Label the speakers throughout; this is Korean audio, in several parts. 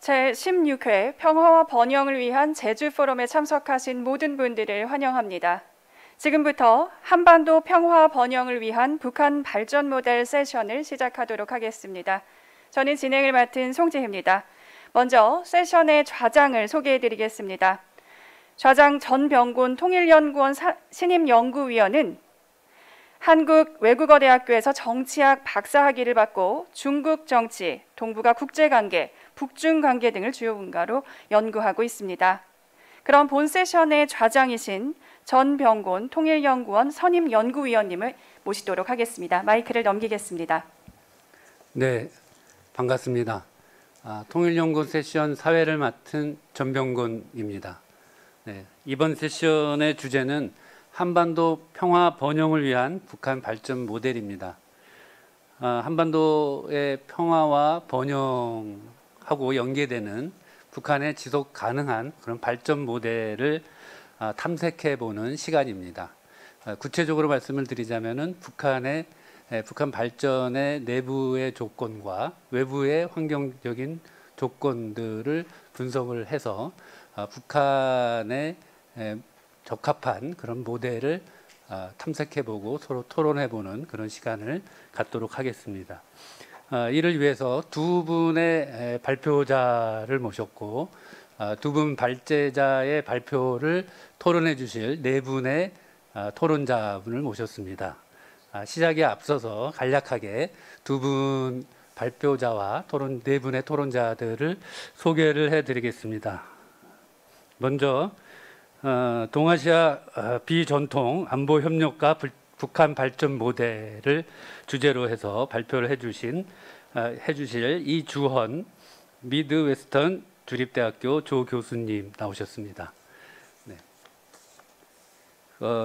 Speaker 1: 제16회 평화와 번영을 위한 제주 포럼에 참석하신 모든 분들을 환영합니다. 지금부터 한반도 평화 번영을 위한 북한 발전 모델 세션을 시작하도록 하겠습니다. 저는 진행을 맡은 송지혜입니다. 먼저 세션의 좌장을 소개해드리겠습니다. 좌장 전병곤 통일연구원 신임 연구위원은 한국외국어대학교에서 정치학 박사학위를 받고 중국 정치, 동북아 국제관계, 북중관계 등을 주요 분야로 연구하고 있습니다. 그럼 본 세션의 좌장이신 전병곤 통일연구원 선임 연구위원님을 모시도록 하겠습니다. 마이크를 넘기겠습니다.
Speaker 2: 네, 반갑습니다. 통일연구원 세션 사회를 맡은 전병곤입니다. 네, 이번 세션의 주제는 한반도 평화 번영을 위한 북한 발전 모델입니다. 한반도의 평화와 번영하고 연계되는 북한의 지속 가능한 그런 발전 모델을 탐색해 보는 시간입니다. 구체적으로 말씀을 드리자면은 북한 발전의 내부의 조건과 외부의 환경적인 조건들을 분석을 해서 북한의 적합한 그런 모델을 탐색해보고 서로 토론해보는 그런 시간을 갖도록 하겠습니다. 이를 위해서 두 분의 발표자를 모셨고 두 분 발제자의 발표를 토론해 주실 네 분의 토론자분을 모셨습니다. 시작에 앞서서 간략하게 두 분 발표자와 네 분의 토론자들을 소개를 해드리겠습니다. 먼저 동아시아 비전통 안보 협력과 북한 발전 모델을 주제로 해서 발표를 해주실 이주헌 미드웨스턴 주립대학교 조 교수님 나오셨습니다. 네.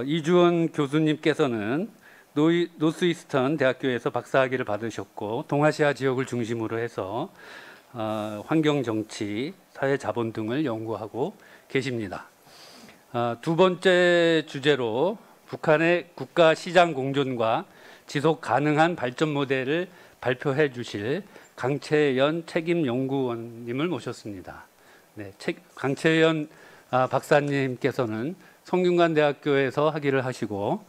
Speaker 2: 이주헌 교수님께서는 노스이스턴 대학교에서 박사학위를 받으셨고 동아시아 지역을 중심으로 해서 환경정치, 사회자본 등을 연구하고 계십니다. 두 번째 주제로 북한의 국가 시장 공존과 지속 가능한 발전 모델을 발표해 주실 강채연 책임연구원님을 모셨습니다. 네, 강채연 박사님께서는 성균관대학교에서 학위를 하시고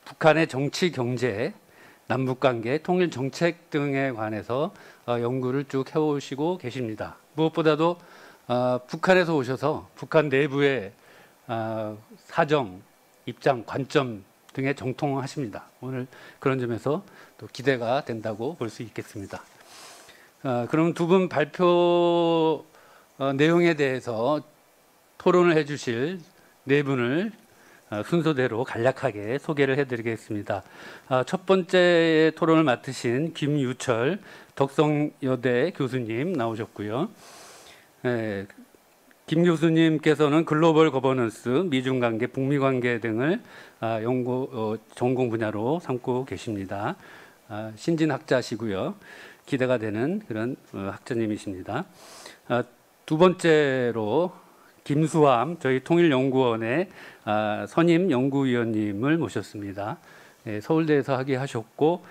Speaker 2: 북한의 정치, 경제, 남북관계, 통일정책 등에 관해서 연구를 쭉 해오시고 계십니다. 무엇보다도 북한에서 오셔서 북한 내부의 사정, 입장, 관점 등에 정통하십니다. 오늘 그런 점에서 또 기대가 된다고 볼 수 있겠습니다. 그럼 두 분 발표 내용에 대해서 토론을 해주실 네 분을 순서대로 간략하게 소개를 해드리겠습니다. 첫 번째 토론을 맡으신 김유철 덕성여대 교수님 나오셨고요. 김 교수님께서는 글로벌 거버넌스, 미중관계, 북미관계 등을 전공 분야로 삼고 계십니다. 신진학자시고요. 기대가 되는 그런 학자님이십니다. 두 번째로 김수함 저희 통일연구원의 선임 연구위원님을 모셨습니다. 서울대에서 학위하셨고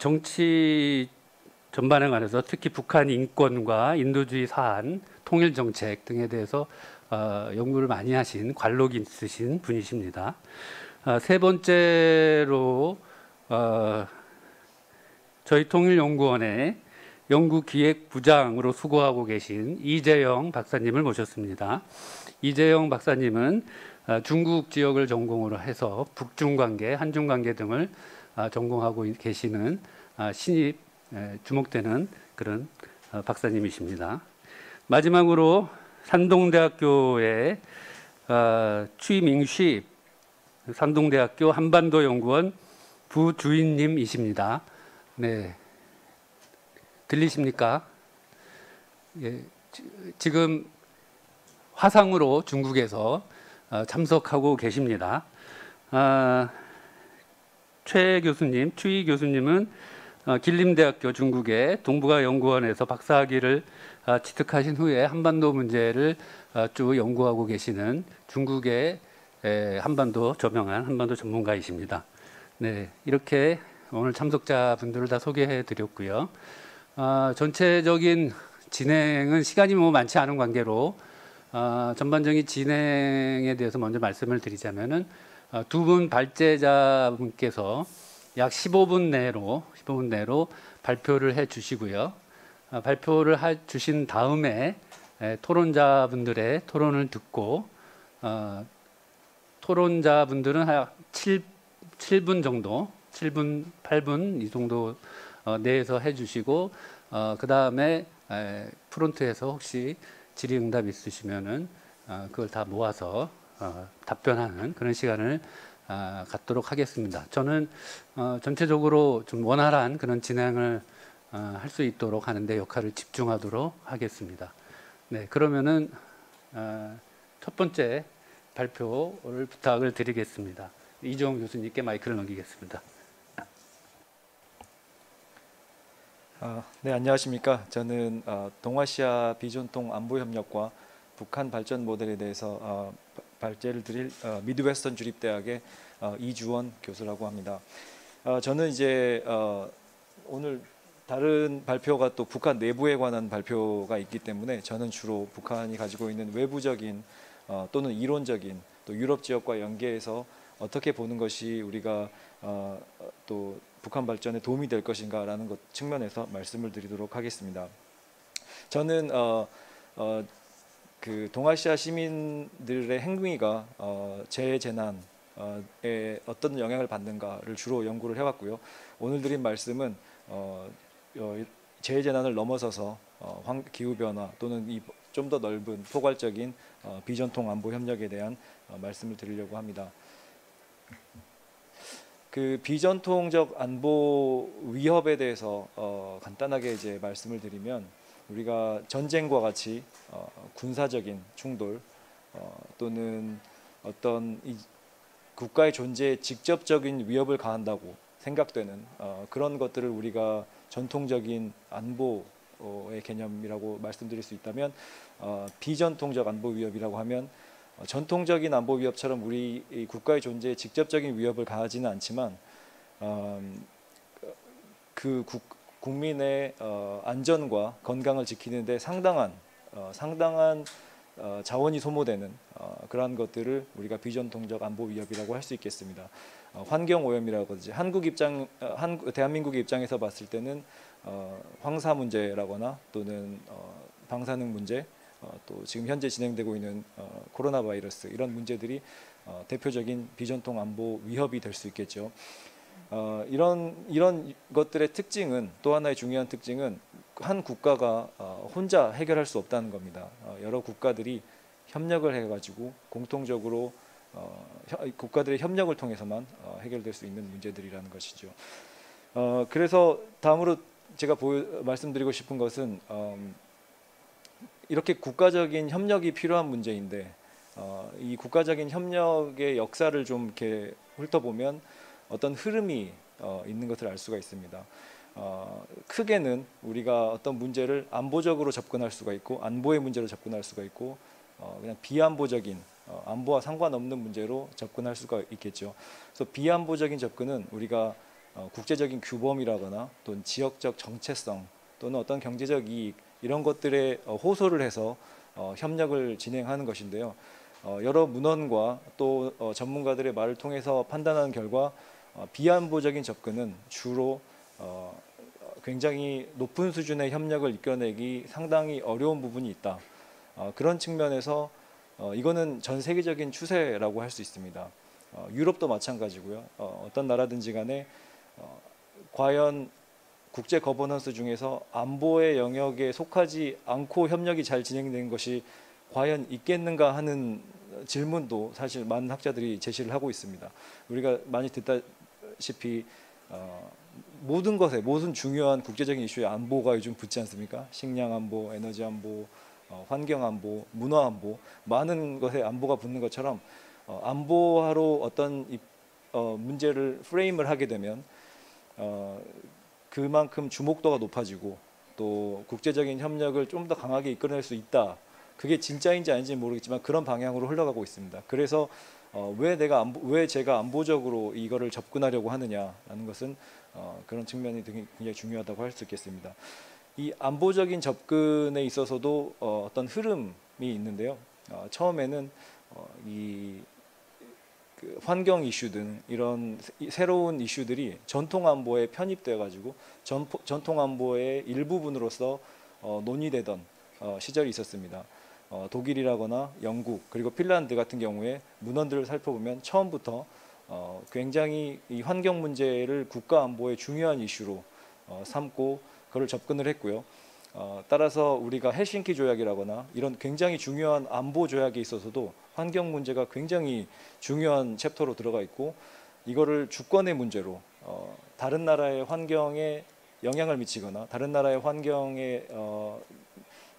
Speaker 2: 정치 전반에 관해서 특히 북한 인권과 인도주의 사안, 통일정책 등에 대해서 연구를 많이 하신 관록이 있으신 분이십니다. 세 번째로 저희 통일연구원의 연구기획부장으로 수고하고 계신 이재영 박사님을 모셨습니다. 이재영 박사님은 중국 지역을 전공으로 해서 북중관계, 한중관계 등을 전공하고 계시는 신입 주목되는 그런 박사님이십니다. 마지막으로 산동대학교의 취밍쉬 산동대학교 한반도연구원 부주인님이십니다. 네, 들리십니까? 예, 지금 화상으로 중국에서 참석하고 계십니다. 최 교수님, 추이 교수님은 길림대학교 중국의 동북아연구원에서 박사학위를 취득하신 후에 한반도 문제를 쭉 연구하고 계시는 중국의 한반도 저명한 한반도 전문가이십니다. 네, 이렇게 오늘 참석자분들을 다 소개해 드렸고요. 전체적인 진행은 시간이 뭐 많지 않은 관계로 전반적인 진행에 대해서 먼저 말씀을 드리자면은 두 분 발제자분께서 약 15분 내로 발표를 해 주시고요. 발표를 해 주신 다음에 토론자분들의 토론을 듣고 토론자분들은 한 7분 정도, 7분, 8분 이 정도 내에서 해주시고 그 다음에 프론트에서 혹시 질의응답 있으시면은 그걸 다 모아서 답변하는 그런 시간을 갖도록 하겠습니다. 저는 전체적으로 좀 원활한 그런 진행을 할 수 있도록 하는데 역할을 집중하도록 하겠습니다. 네, 그러면은 첫 번째 발표를 부탁을 드리겠습니다. 이종훈 교수님께 마이크를 넘기겠습니다.
Speaker 3: 네, 안녕하십니까. 저는 동아시아 비전통 안보협력과 북한 발전 모델에 대해서 발제를 드릴 미드웨스턴 주립대학의 이주원 교수라고 합니다. 저는 이제 오늘 다른 발표가 또 북한 내부에 관한 발표가 있기 때문에 저는 주로 북한이 가지고 있는 외부적인 또는 이론적인 또 유럽 지역과 연계해서 어떻게 보는 것이 우리가 또 북한 발전에 도움이 될 것인가라는 것 측면에서 말씀을 드리도록 하겠습니다. 저는 그 동아시아 시민들의 행위가 재해재난에 어떤 영향을 받는가를 주로 연구를 해왔고요. 오늘 드린 말씀은 재해재난을 넘어서서 기후변화 또는 좀 더 넓은 포괄적인 비전통 안보 협력에 대한 말씀을 드리려고 합니다. 그 비전통적 안보 위협에 대해서 간단하게 이제 말씀을 드리면 우리가 전쟁과 같이 군사적인 충돌 또는 어떤 국가의 존재에 직접적인 위협을 가한다고 생각되는 그런 것들을 우리가 전통적인 안보의 개념이라고 말씀드릴 수 있다면 비전통적 안보 위협이라고 하면 전통적인 안보 위협처럼 우리 국가의 존재에 직접적인 위협을 가하지는 않지만 그 국민의 안전과 건강을 지키는 데 상당한 자원이 소모되는 그러한 것들을 우리가 비전통적 안보 위협이라고 할 수 있겠습니다. 환경 오염이라든지 대한민국의 입장에서 봤을 때는 황사 문제라거나 또는 방사능 문제, 또 지금 현재 진행되고 있는 코로나 바이러스 이런 문제들이 대표적인 비전통 안보 위협이 될 수 있겠죠. 이런 것들의 특징은 또 하나의 중요한 특징은 한 국가가 혼자 해결할 수 없다는 겁니다. 여러 국가들이 협력을 해가지고 공통적으로 국가들의 협력을 통해서만 해결될 수 있는 문제들이라는 것이죠. 그래서 다음으로 제가 말씀드리고 싶은 것은 이렇게 국가적인 협력이 필요한 문제인데 이 국가적인 협력의 역사를 좀 이렇게 훑어보면 어떤 흐름이 있는 것을 알 수가 있습니다. 크게는 우리가 어떤 문제를 안보적으로 접근할 수가 있고 안보의 문제로 접근할 수가 있고 그냥 비안보적인 안보와 상관없는 문제로 접근할 수가 있겠죠. 그래서 비안보적인 접근은 우리가 국제적인 규범이라거나 또는 지역적 정체성 또는 어떤 경제적 이익 이런 것들에 호소를 해서 협력을 진행하는 것인데요. 여러 문헌과 또 전문가들의 말을 통해서 판단하는 결과 비안보적인 접근은 주로 굉장히 높은 수준의 협력을 이끌어내기 상당히 어려운 부분이 있다. 그런 측면에서 이거는 전 세계적인 추세라고 할 수 있습니다. 유럽도 마찬가지고요. 어떤 나라든지 간에 과연 국제 거버넌스 중에서 안보의 영역에 속하지 않고 협력이 잘 진행되는 것이 과연 있겠는가 하는 질문도 사실 많은 학자들이 제시를 하고 있습니다. 우리가 많이 듣다시피 모든 중요한 국제적인 이슈에 안보가 요즘 붙지 않습니까? 식량 안보, 에너지 안보, 환경 안보, 문화 안보 많은 것에 안보가 붙는 것처럼 안보하러 어떤 문제를 프레임을 하게 되면 그만큼 주목도가 높아지고 또 국제적인 협력을 좀 더 강하게 이끌어낼 수 있다. 그게 진짜인지 아닌지는 모르겠지만 그런 방향으로 흘러가고 있습니다. 그래서 왜 제가 안보적으로 이거를 접근하려고 하느냐라는 것은 그런 측면이 굉장히 중요하다고 할 수 있겠습니다. 이 안보적인 접근에 있어서도 어떤 흐름이 있는데요. 처음에는 그 환경 이슈 등 이런 새로운 이슈들이 전통 안보에 편입돼 가지고 전통 안보의 일부분으로서 논의되던 시절이 있었습니다. 독일이라거나 영국 그리고 핀란드 같은 경우에 문헌들을 살펴보면 처음부터 굉장히 이 환경 문제를 국가 안보의 중요한 이슈로 삼고 그걸 접근을 했고요. 따라서 우리가 헬싱키 조약이라거나 이런 굉장히 중요한 안보 조약에 있어서도 환경 문제가 굉장히 중요한 챕터로 들어가 있고 이거를 주권의 문제로 다른 나라의 환경에 영향을 미치거나 다른 나라의 환경에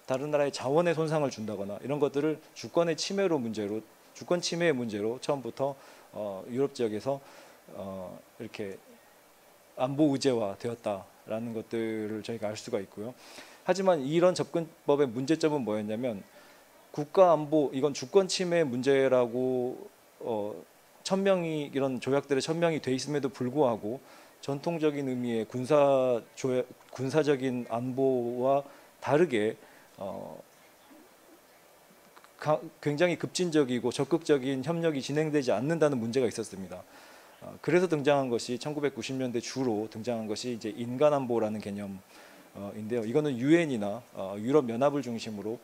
Speaker 3: 다른 나라의 자원에 손상을 준다거나 이런 것들을 주권 침해의 문제로 처음부터 유럽 지역에서 이렇게 안보 의제화 되었다라는 것들을 저희가 알 수가 있고요. 하지만 이런 접근법의 문제점은 뭐였냐면 국가 안보 이건 주권 침해 문제라고 천명이 이런 조약들에 천명이 돼 있음에도 불구하고 전통적인 의미의 군사적인 안보와 다르게 굉장히 급진적이고 적극적인 협력이 진행되지 않는다는 문제가 있었습니다. 그래서 등장한 것이 1990년대 주로 등장한 것이 이제 인간안보라는 개념인데요. 이거는 유엔이나 유럽 연합을 중심으로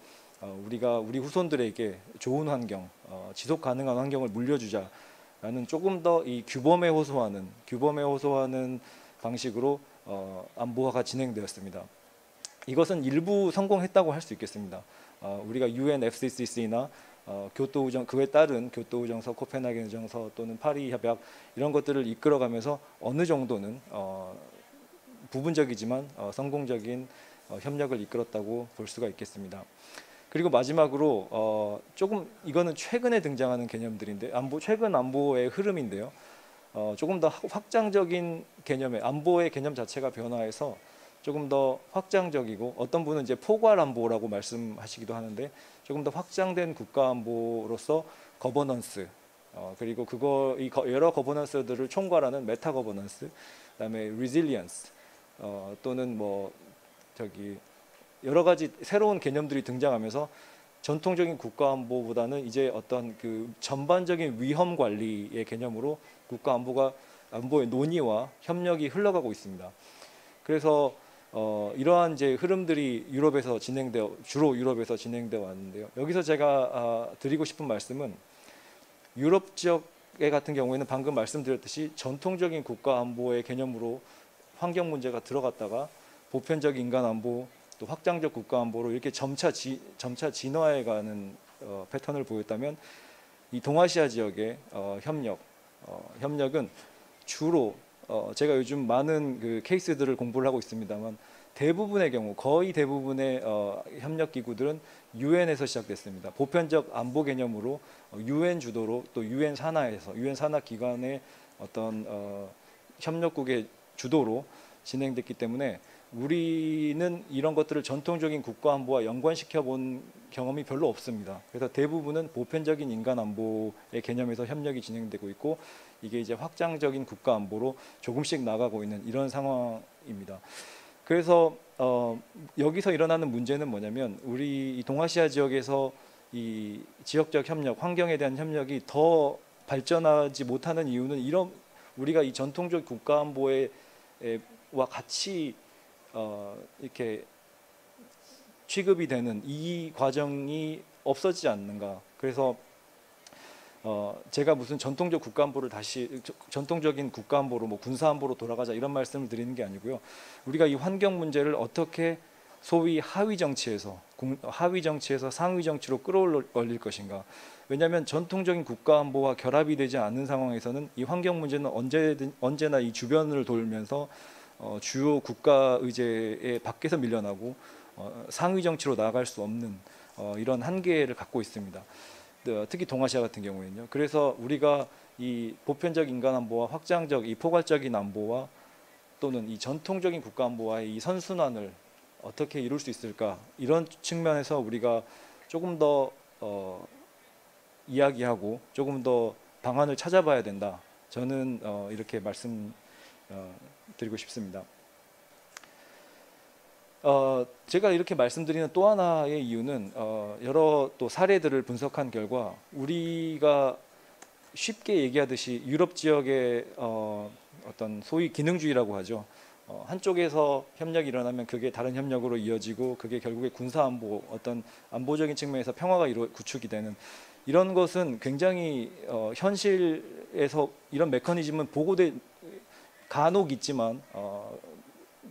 Speaker 3: 우리가 우리 후손들에게 좋은 환경, 지속 가능한 환경을 물려주자라는 조금 더 이 규범에 호소하는 방식으로 안보화가 진행되었습니다. 이것은 일부 성공했다고 할 수 있겠습니다. 우리가 UN FCCC나 그에 따른 교토우정서, 코펜하겐 의정서 또는 파리 협약 이런 것들을 이끌어가면서 어느 정도는 부분적이지만 성공적인 협력을 이끌었다고 볼 수가 있겠습니다. 그리고 마지막으로 조금 이거는 최근에 등장하는 개념들인데 최근 안보의 흐름인데요. 조금 더 확장적인 개념의 안보의 개념 자체가 변화해서 조금 더 확장적이고 어떤 분은 이제 포괄 안보라고 말씀하시기도 하는데 조금 더 확장된 국가 안보로서 거버넌스 그리고 여러 거버넌스들을 총괄하는 메타 거버넌스 그다음에 리질리언스 또는 여러 가지 새로운 개념들이 등장하면서 전통적인 국가 안보보다는 이제 어떤 그 전반적인 위험 관리의 개념으로 국가 안보의 논의와 협력이 흘러가고 있습니다. 그래서 이러한 이제 흐름들이 주로 유럽에서 진행되어 왔는데요. 여기서 제가 드리고 싶은 말씀은 유럽 지역의 같은 경우에는 방금 말씀드렸듯이 전통적인 국가 안보의 개념으로 환경 문제가 들어갔다가 보편적 인간 안보 또 확장적 국가 안보로 이렇게 점차 진화해가는 패턴을 보였다면 이 동아시아 지역의 협력은 주로 제가 요즘 많은 그 케이스들을 공부를 하고 있습니다만 거의 대부분의 협력 기구들은 유엔에서 시작됐습니다. 보편적 안보 개념으로 유엔 주도로 또 유엔 산하 기관의 어떤 협력국의 주도로 진행됐기 때문에 우리는 이런 것들을 전통적인 국가 안보와 연관시켜 본 경험이 별로 없습니다. 그래서 대부분은 보편적인 인간 안보의 개념에서 협력이 진행되고 있고 이게 이제 확장적인 국가 안보로 조금씩 나가고 있는 이런 상황입니다. 그래서 여기서 일어나는 문제는 뭐냐면 우리 이 동아시아 지역에서 이 지역적 협력, 환경에 대한 협력이 더 발전하지 못하는 이유는 우리가 이 전통적 국가 안보와 같이 이렇게 취급이 되는 이 과정이 없어지지 않는가. 그래서 제가 무슨 전통적인 국가 안보로 군사 안보로 돌아가자 이런 말씀을 드리는 게 아니고요. 우리가 이 환경 문제를 어떻게 소위 하위 정치에서 상위 정치로 끌어올릴 것인가. 왜냐하면 전통적인 국가 안보와 결합이 되지 않는 상황에서는 이 환경 문제는 언제나 이 주변을 돌면서 주요 국가 의제에 밖에서 밀려나고 상위 정치로 나아갈 수 없는 이런 한계를 갖고 있습니다. 특히 동아시아 같은 경우에는요. 그래서 우리가 이 보편적 인간 안보와 확장적 이 포괄적인 안보와 또는 이 전통적인 국가 안보와의 이 선순환을 어떻게 이룰 수 있을까 이런 측면에서 우리가 조금 더 이야기하고 조금 더 방안을 찾아봐야 된다. 저는 이렇게 말씀드리고 싶습니다. 제가 이렇게 말씀드리는 또 하나의 이유는 여러 또 사례들을 분석한 결과 우리가 쉽게 얘기하듯이 유럽 지역의 어떤 소위 기능주의라고 하죠. 한쪽에서 협력이 일어나면 그게 다른 협력으로 이어지고 그게 결국에 군사 안보 어떤 안보적인 측면에서 평화가 구축이 되는 이런 것은 굉장히 현실에서 이런 메커니즘은 간혹 있지만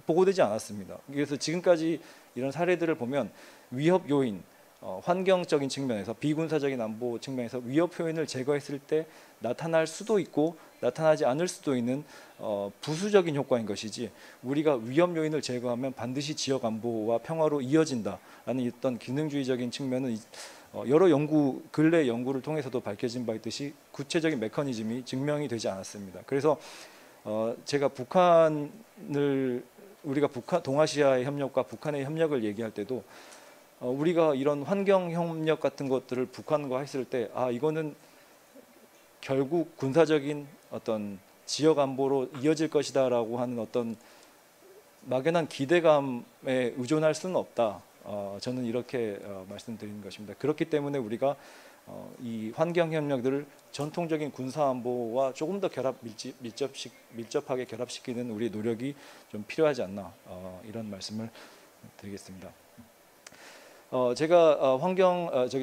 Speaker 3: 보고되지 않았습니다. 그래서 지금까지 이런 사례들을 보면 위협 요인, 환경적인 측면에서 비군사적인 안보 측면에서 위협 요인을 제거했을 때 나타날 수도 있고 나타나지 않을 수도 있는 부수적인 효과인 것이지 우리가 위협 요인을 제거하면 반드시 지역 안보와 평화로 이어진다라는 어떤 기능주의적인 측면은 여러 근래 연구를 통해서도 밝혀진 바 있듯이 구체적인 메커니즘이 증명이 되지 않았습니다. 그래서 제가 우리가 동아시아의 협력과 북한의 협력을 얘기할 때도 우리가 이런 환경 협력 같은 것들을 북한과 했을 때 이거는 결국 군사적인 어떤 지역 안보로 이어질 것이다라고 하는 어떤 막연한 기대감에 의존할 수는 없다. 저는 이렇게 말씀드리는 것입니다. 그렇기 때문에 우리가 이 환경 협력들을 전통적인 군사 안보와 조금 더 밀접하게 결합시키는 우리의 노력이 좀 필요하지 않나 이런 말씀을 드리겠습니다. 제가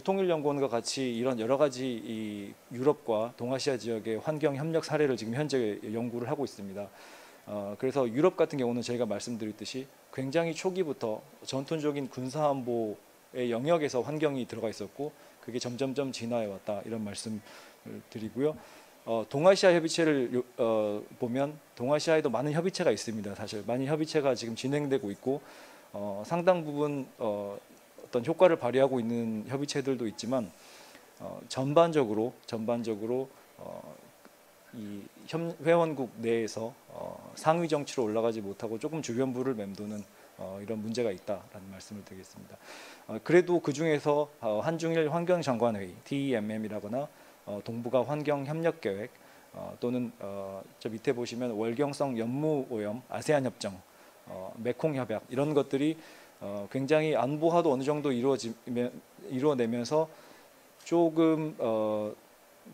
Speaker 3: 통일연구원과 같이 이런 여러 가지 이 유럽과 동아시아 지역의 환경 협력 사례를 지금 현재 연구를 하고 있습니다. 그래서 유럽 같은 경우는 저희가 말씀드렸듯이 굉장히 초기부터 전통적인 군사안보의 영역에서 환경이 들어가 있었고 그게 점점점 진화해 왔다 이런 말씀을 드리고요. 동아시아 협의체를 보면 동아시아에도 많은 협의체가 있습니다. 사실 많은 협의체가 지금 진행되고 있고 상당 부분 어떤 효과를 발휘하고 있는 협의체들도 있지만 전반적으로 이 회원국 내에서 상위 정치로 올라가지 못하고 조금 주변부를 맴도는 이런 문제가 있다라는 말씀을 드리겠습니다. 그래도 그 중에서 한중일 환경장관회의 TEMM이라거나 동북아 환경협력계획 또는 저 밑에 보시면 월경성 연무오염 아세안 협정, 메콩 협약 이런 것들이 굉장히 안보화도 어느 정도 이루어내면서 조금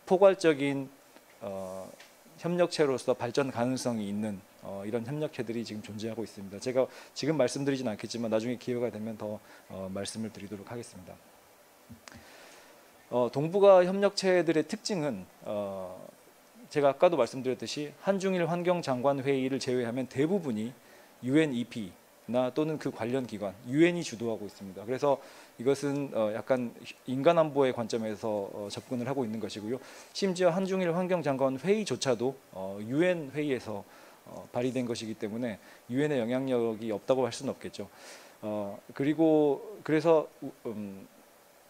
Speaker 3: 포괄적인 협력체로서 발전 가능성이 있는 이런 협력체들이 지금 존재하고 있습니다. 제가 지금 말씀드리진 않겠지만 나중에 기회가 되면 더 말씀을 드리도록 하겠습니다. 동북아 협력체들의 특징은 제가 아까도 말씀드렸듯이 한중일 환경장관회의를 제외하면 대부분이 UNEP나 또는 그 관련 기관, UN이 주도하고 있습니다. 그래서 이것은 약간 인간 안보의 관점에서 접근을 하고 있는 것이고요. 심지어 한중일 환경장관 회의조차도 UN 회의에서 발의된 것이기 때문에 UN의 영향력이 없다고 할 수는 없겠죠. 그래서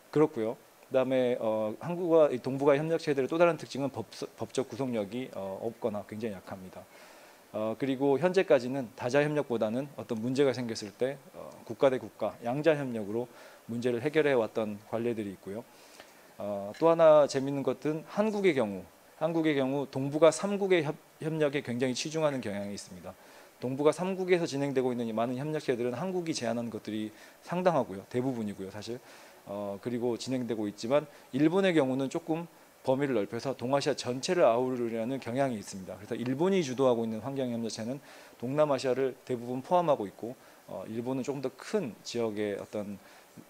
Speaker 3: 그렇고요. 그다음에 한국과 동북아 협력체들의 또 다른 특징은 법적 구속력이 없거나 굉장히 약합니다. 그리고 현재까지는 다자 협력보다는 어떤 문제가 생겼을 때 국가 대 국가 양자 협력으로 문제를 해결해 왔던 관례들이 있고요. 또 하나 재미있는 것은 한국의 경우 동북아 3국의 협력에 굉장히 치중하는 경향이 있습니다. 동북아 3국에서 진행되고 있는 많은 협력체들은 한국이 제안한 것들이 상당하고요. 대부분이고요, 사실. 그리고 진행되고 있지만 일본의 경우는 조금 범위를 넓혀서 동아시아 전체를 아우르려는 경향이 있습니다. 그래서 일본이 주도하고 있는 환경협력체는 동남아시아를 대부분 포함하고 있고 일본은 조금 더 큰 지역의 어떤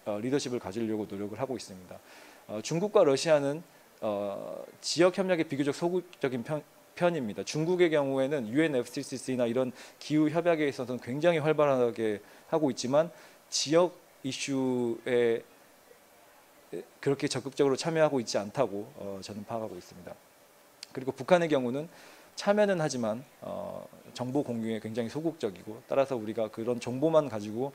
Speaker 3: 리더십을 가지려고 노력을 하고 있습니다. 중국과 러시아는 지역 협력에 비교적 소극적인 편입니다. 중국의 경우에는 UNFCCC나 이런 기후 협약에 있어서는 굉장히 활발하게 하고 있지만 지역 이슈에 그렇게 적극적으로 참여하고 있지 않다고 저는 파악하고 있습니다. 그리고 북한의 경우는 참여는 하지만 정보 공유에 굉장히 소극적이고 따라서 우리가 그런 정보만 가지고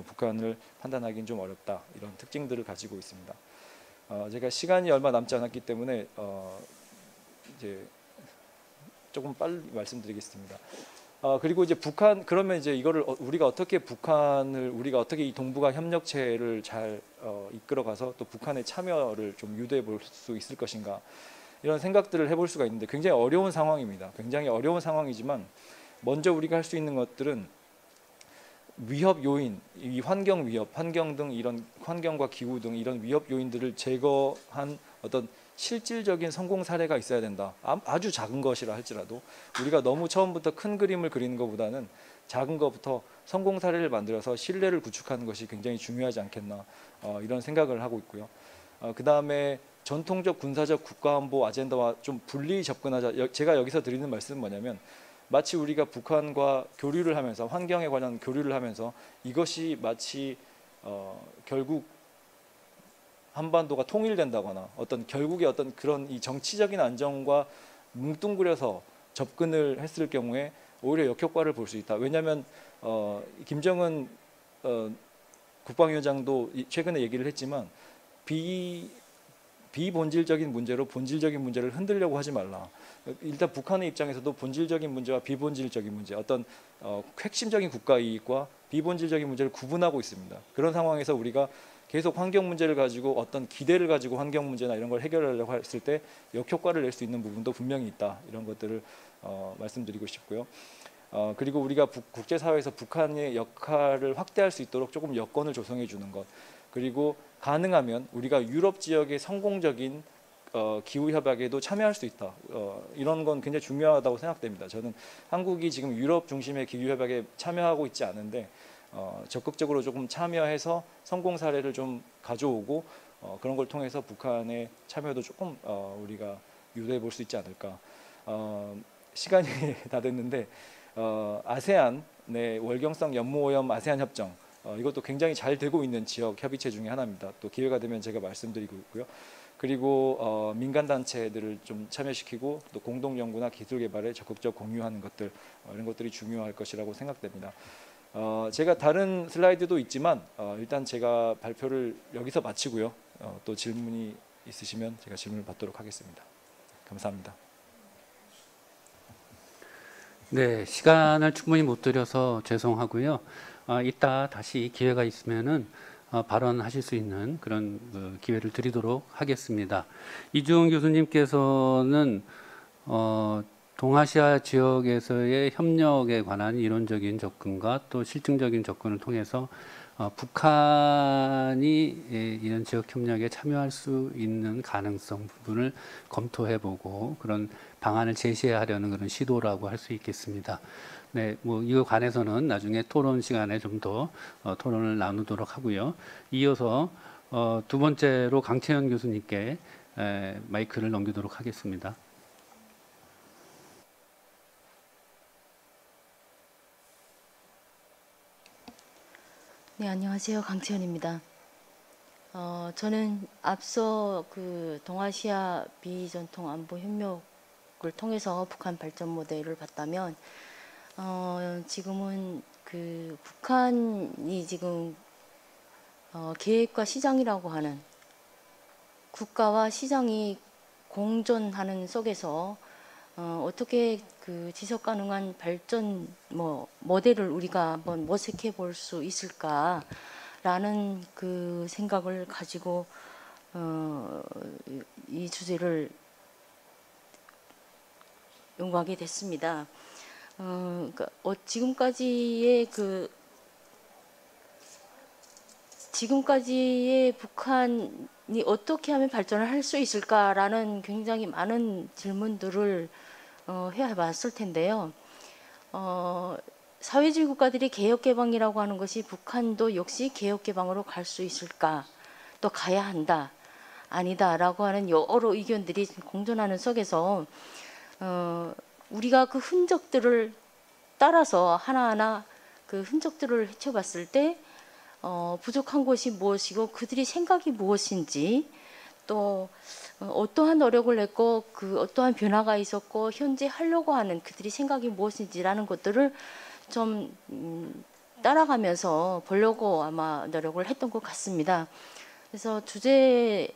Speaker 3: 북한을 판단하기는 좀 어렵다 이런 특징들을 가지고 있습니다. 제가 시간이 얼마 남지 않았기 때문에 이제 조금 빨리 말씀드리겠습니다. 그리고 이제 그러면 이제 이거를 우리가 어떻게 이 동북아 협력체를 잘 이끌어가서 또 북한의 참여를 좀 유도해 볼 수 있을 것인가 이런 생각들을 해볼 수가 있는데 굉장히 어려운 상황입니다. 굉장히 어려운 상황이지만 먼저 우리가 할 수 있는 것들은 위협 요인, 이 환경 위협, 환경 등 이런 환경과 기후 등 이런 위협 요인들을 제거한 어떤 실질적인 성공 사례가 있어야 된다. 아주 작은 것이라 할지라도 우리가 너무 처음부터 큰 그림을 그리는 것보다는 작은 것부터 성공 사례를 만들어서 신뢰를 구축하는 것이 굉장히 중요하지 않겠나 이런 생각을 하고 있고요. 그 다음에 전통적 군사적 국가안보 아젠다와 좀 분리 접근하자. 제가 여기서 드리는 말씀은 뭐냐면 마치 우리가 북한과 교류를 하면서 환경에 관한 교류를 하면서 이것이 마치 결국 한반도가 통일된다거나 어떤 결국에 어떤 그런 이 정치적인 안정과 뭉뚱그려서 접근을 했을 경우에 오히려 역효과를 볼 수 있다. 왜냐하면 김정은 국방위원장도 최근에 얘기를 했지만 비본질적인 문제로 본질적인 문제를 흔들려고 하지 말라. 일단 북한의 입장에서도 본질적인 문제와 비본질적인 문제, 어떤 핵심적인 국가 이익과 비본질적인 문제를 구분하고 있습니다. 그런 상황에서 우리가 계속 환경 문제를 가지고 어떤 기대를 가지고 환경 문제나 이런 걸 해결하려고 했을 때 역효과를 낼 수 있는 부분도 분명히 있다. 이런 것들을 말씀드리고 싶고요. 그리고 우리가 국제사회에서 북한의 역할을 확대할 수 있도록 조금 여건을 조성해 주는 것, 그리고 가능하면 우리가 유럽 지역의 성공적인 기후 협약에도 참여할 수 있다. 이런 건 굉장히 중요하다고 생각됩니다. 저는 한국이 지금 유럽 중심의 기후 협약에 참여하고 있지 않은데 적극적으로 조금 참여해서 성공 사례를 좀 가져오고 그런 걸 통해서 북한의 참여도 조금 우리가 유도해 볼 수 있지 않을까. 시간이 다 됐는데 아세안 내 월경성 연무오염 아세안 협정 이것도 굉장히 잘 되고 있는 지역 협의체 중에 하나입니다. 또 기회가 되면 제가 말씀드리고 있고요. 그리고 민간 단체들을 좀 참여시키고 또 공동 연구나 기술 개발에 적극적 공유하는 것들 이런 것들이 중요할 것이라고 생각됩니다. 제가 다른 슬라이드도 있지만 일단 제가 발표를 여기서 마치고요. 또 질문이 있으시면 제가 질문을 받도록 하겠습니다. 감사합니다.
Speaker 2: 네, 시간을 충분히 못 드려서 죄송하고요. 이따 다시 기회가 있으면은 발언하실 수 있는 그런 기회를 드리도록 하겠습니다. 이주원 교수님께서는 동아시아 지역에서의 협력에 관한 이론적인 접근과 또 실증적인 접근을 통해서 북한이 이런 지역 협력에 참여할 수 있는 가능성 부분을 검토해보고 그런 방안을 제시하려는 그런 시도라고 할 수 있겠습니다. 네, 뭐 이거 관해서는 나중에 토론 시간에 좀 더 토론을 나누도록 하고요. 이어서 두 번째로 강채연 교수님께 마이크를 넘기도록 하겠습니다.
Speaker 4: 네, 안녕하세요. 강채연입니다. 저는 앞서 그 동아시아 비전통 안보 협력을 통해서 북한 발전 모델을 봤다면 지금은 그 북한이 지금 계획과 시장이라고 하는 국가와 시장이 공존하는 속에서 어떻게 그 지속 가능한 발전 모델을 우리가 한번 모색해 볼 수 있을까라는 그 생각을 가지고 이 주제를 연구하게 됐습니다. 그러니까 지금까지의 북한이 어떻게 하면 발전을 할 수 있을까라는 굉장히 많은 질문들을 해봤을 텐데요. 사회주의 국가들이 개혁개방이라고 하는 것이 북한도 역시 개혁개방으로 갈 수 있을까? 또 가야 한다, 아니다라고 하는 여러 의견들이 공존하는 속에서 우리가 그 흔적들을 따라서 하나하나 그 흔적들을 헤쳐봤을 때 부족한 것이 무엇이고 그들이 생각이 무엇인지 또 어떠한 노력을 했고 그 어떠한 변화가 있었고 현재 하려고 하는 그들이 생각이 무엇인지라는 것들을 좀 따라가면서 보려고 아마 노력을 했던 것 같습니다. 그래서 주제의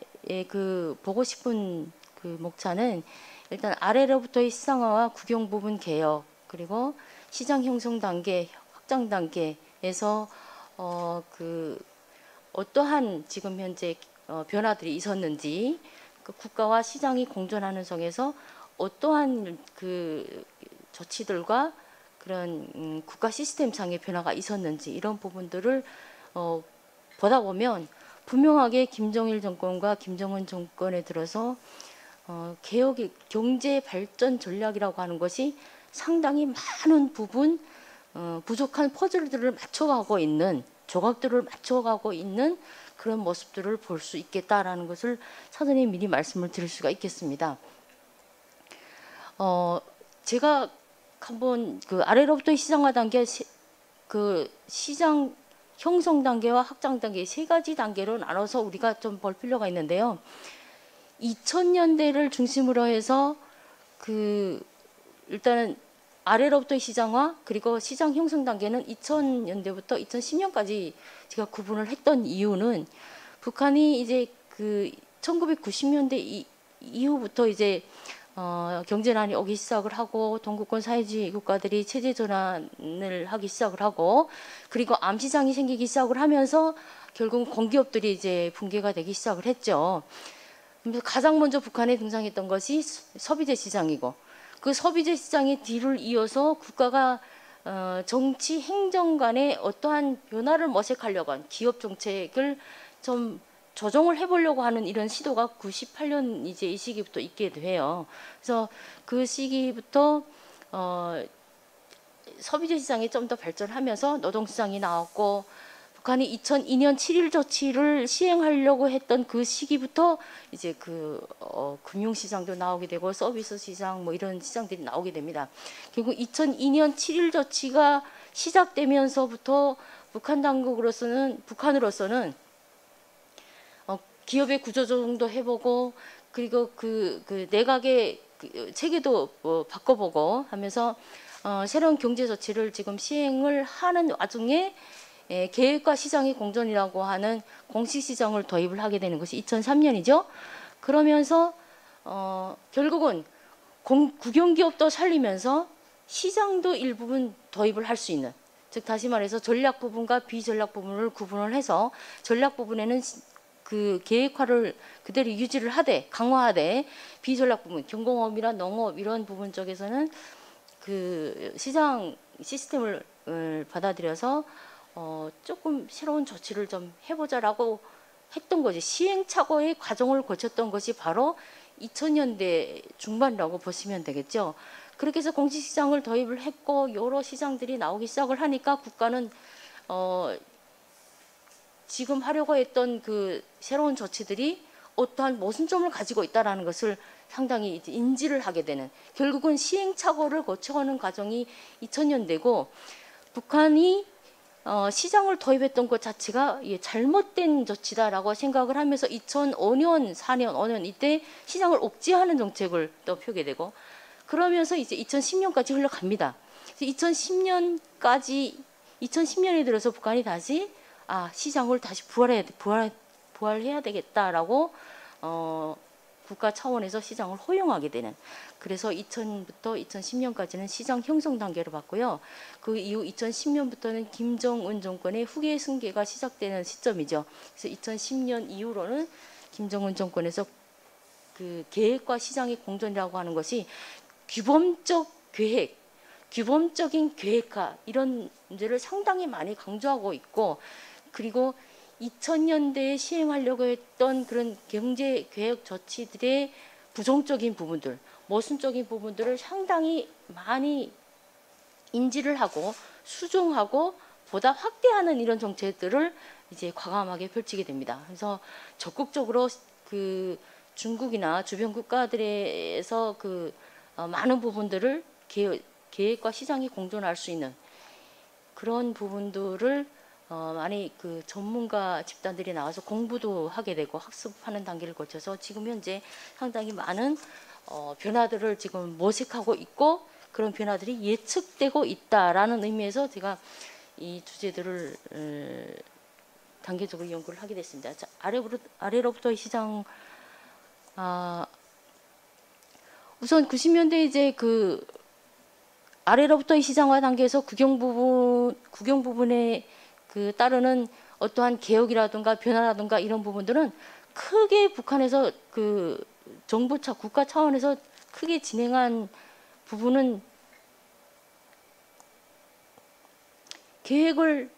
Speaker 4: 그 보고 싶은 그 목차는 일단 아래로부터의 시장화와 국영 부분 개혁 그리고 시장 형성 단계, 확장 단계에서 그 어떠한 지금 현재 변화들이 있었는지 그 국가와 시장이 공존하는 속에서 어떠한 그 조치들과 그런 국가 시스템상의 변화가 있었는지 이런 부분들을 보다 보면 분명하게 김정일 정권과 김정은 정권에 들어서 개혁의 경제 발전 전략이라고 하는 것이 상당히 많은 부분 부족한 퍼즐들을 맞춰가고 있는 조각들을 맞춰가고 있는 그런 모습들을 볼 수 있겠다라는 것을 사전에 미리 말씀을 드릴 수가 있겠습니다. 제가 한번 그 아래로부터의 시장화 단계, 그 시장 형성 단계와 확장 단계 세 가지 단계로 나눠서 우리가 좀 볼 필요가 있는데요. 2000년대를 중심으로 해서 그 일단은 아래로부터의 시장화 그리고 시장 형성 단계는 2000년대부터 2010년까지 제가 구분을 했던 이유는 북한이 이제 그 1990년대 이후부터 이제 경제난이 오기 시작을 하고 동구권 사회주의 국가들이 체제 전환을 하기 시작을 하고 그리고 암시장이 생기기 시작을 하면서 결국 공기업들이 이제 붕괴가 되기 시작을 했죠. 그래서 가장 먼저 북한에 등장했던 것이 소비재 시장이고 그 소비재 시장의 뒤를 이어서 국가가 정치 행정 간의 어떠한 변화를 모색하려고 한 기업 정책을 좀 조정을 해보려고 하는 이런 시도가 98년 이제 이 시기부터 있게 돼요. 그래서 그 시기부터 소비재 시장이 좀 더 발전하면서 노동 시장이 나왔고 북한이 2002년 7.1 조치를 시행하려고 했던 그 시기부터 이제 그 금융 시장도 나오게 되고 서비스 시장 뭐 이런 시장들이 나오게 됩니다. 결국 2002년 7.1 조치가 시작되면서부터 북한으로서는 기업의 구조조정도 해보고 그리고 그 내각의 체계도 바꿔보고 하면서 새로운 경제 조치를 지금 시행을 하는 와중에 계획과 시장의 공존이라고 하는 공식 시장을 도입을 하게 되는 것이 2003년이죠. 그러면서 결국은 국영기업도 살리면서 시장도 일부분 도입을 할 수 있는 즉 다시 말해서 전략 부분과 비전략 부분을 구분을 해서 전략 부분에는 그 계획화를 그대로 유지를 하되 강화하되 비전략 부분 경공업이나 농업 이런 부분 쪽에서는 그 시장 시스템을 받아들여서 조금 새로운 조치를 좀 해보자라고 했던 것이 시행착오의 과정을 거쳤던 것이 바로 2000년대 중반이라고 보시면 되겠죠. 그렇게 해서 공시시장을 도입을 했고 여러 시장들이 나오기 시작을 하니까 국가는 지금 하려고 했던 그 새로운 조치들이 어떠한 모순점을 가지고 있다는 것을 상당히 이제 인지를 하게 되는 결국은 시행착오를 거쳐가는 과정이 2000년대고 북한이 시장을 도입했던 것 자체가 잘못된 조치다라고 생각을 하면서 2005년, 4년, 5년 이때 시장을 옥죄하는 정책을 또 펴게 되고 그러면서 이제 2010년까지 흘러갑니다. 2010년에 들어서 북한이 다시 시장을 다시 부활해야 되겠다라고 국가 차원에서 시장을 허용하게 되는 그래서 2000부터 2010년까지는 시장 형성 단계로 봤고요. 그 이후 2010년부터는 김정은 정권의 후계 승계가 시작되는 시점이죠. 그래서 2010년 이후로는 김정은 정권에서 그 계획과 시장의 공존이라고 하는 것이 규범적 계획, 규범적인 계획화 이런 문제를 상당히 많이 강조하고 있고 그리고 2000년대에 시행하려고 했던 그런 경제 개혁 조치들의 부정적인 부분들, 모순적인 부분들을 상당히 많이 인지를 하고 수정하고 보다 확대하는 이런 정책들을 이제 과감하게 펼치게 됩니다. 그래서 적극적으로 그 중국이나 주변 국가들에서 그 많은 부분들을 계획과 시장이 공존할 수 있는 그런 부분들을 많이 그 전문가 집단들이 나와서 공부도 하게 되고 학습하는 단계를 거쳐서 지금 현재 상당히 많은 변화들을 지금 모색하고 있고 그런 변화들이 예측되고 있다라는 의미에서 제가 이 주제들을 단계적으로 연구를 하게 됐습니다. 자, 아래로부터의 시장 우선 90년대 이제 그 아래로부터의 시장화 단계에서 국영 부분에 그 따르는 어떠한 개혁이라든가 변화라든가 이런 부분들은 크게 북한에서 그 정부 국가 차원에서 크게 진행한 부분은 계획을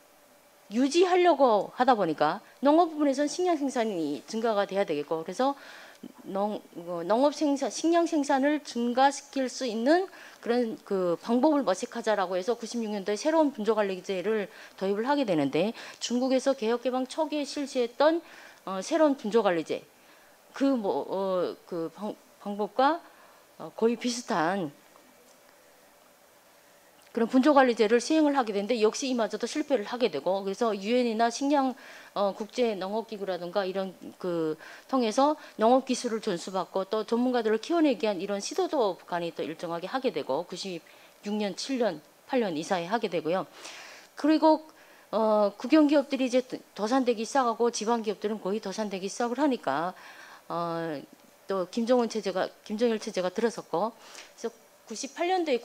Speaker 4: 유지하려고 하다 보니까 농업 부분에서는 식량 생산이 증가가 돼야 되겠고, 그래서 농업 생산, 식량 생산을 증가시킬 수 있는 그런 그 방법을 모색하자라고 해서 96년도에 새로운 분조관리제를 도입을 하게 되는데, 중국에서 개혁개방 초기에 실시했던 새로운 분조관리제 그 방법과 거의 비슷한 그런 분조관리제를 시행을 하게 되는데, 역시 이마저도 실패를 하게 되고, 그래서 유엔이나 식량 국제 농업기구라든가 이런 그 통해서 농업 기술을 전수받고 또 전문가들을 키워내기 위한 이런 시도도 북한이 또 일정하게 하게 되고, 96년, 7년, 8년 이 사이에 하게 되고요. 그리고 국영기업들이 이제 도산되기 시작하고 지방 기업들은 거의 도산되기 시작을 하니까 또 김정일 체제가 들어섰고, 그래서 98년도에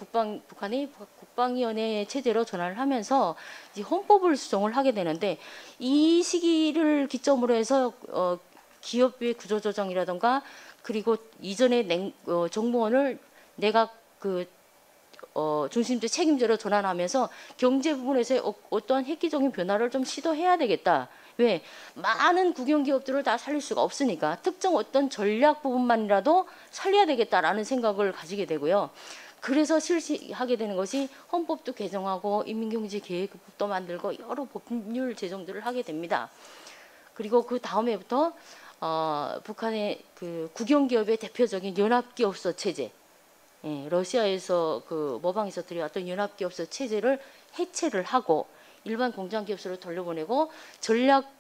Speaker 4: 북한이 국방위원회 체제로 전환을 하면서 이제 헌법을 수정을 하게 되는데, 이 시기를 기점으로 해서 기업의 구조조정이라든가, 그리고 이전에 정무원을 내각 중심제 책임제로 전환하면서 경제 부분에서 어떠한 획기적인 변화를 좀 시도해야 되겠다. 왜? 많은 국영기업들을 다 살릴 수가 없으니까 특정 어떤 전략 부분만이라도 살려야 되겠다라는 생각을 가지게 되고요. 그래서 실시하게 되는 것이 헌법도 개정하고 인민경제계획법도 만들고 여러 법률 제정들을 하게 됩니다. 그리고 그 다음에부터 북한의 그 국영기업의 대표적인 연합기업소 체제, 러시아에서 그 모방해서 들여왔던 연합기업소 체제를 해체를 하고 일반 공장기업소로 돌려보내고, 전략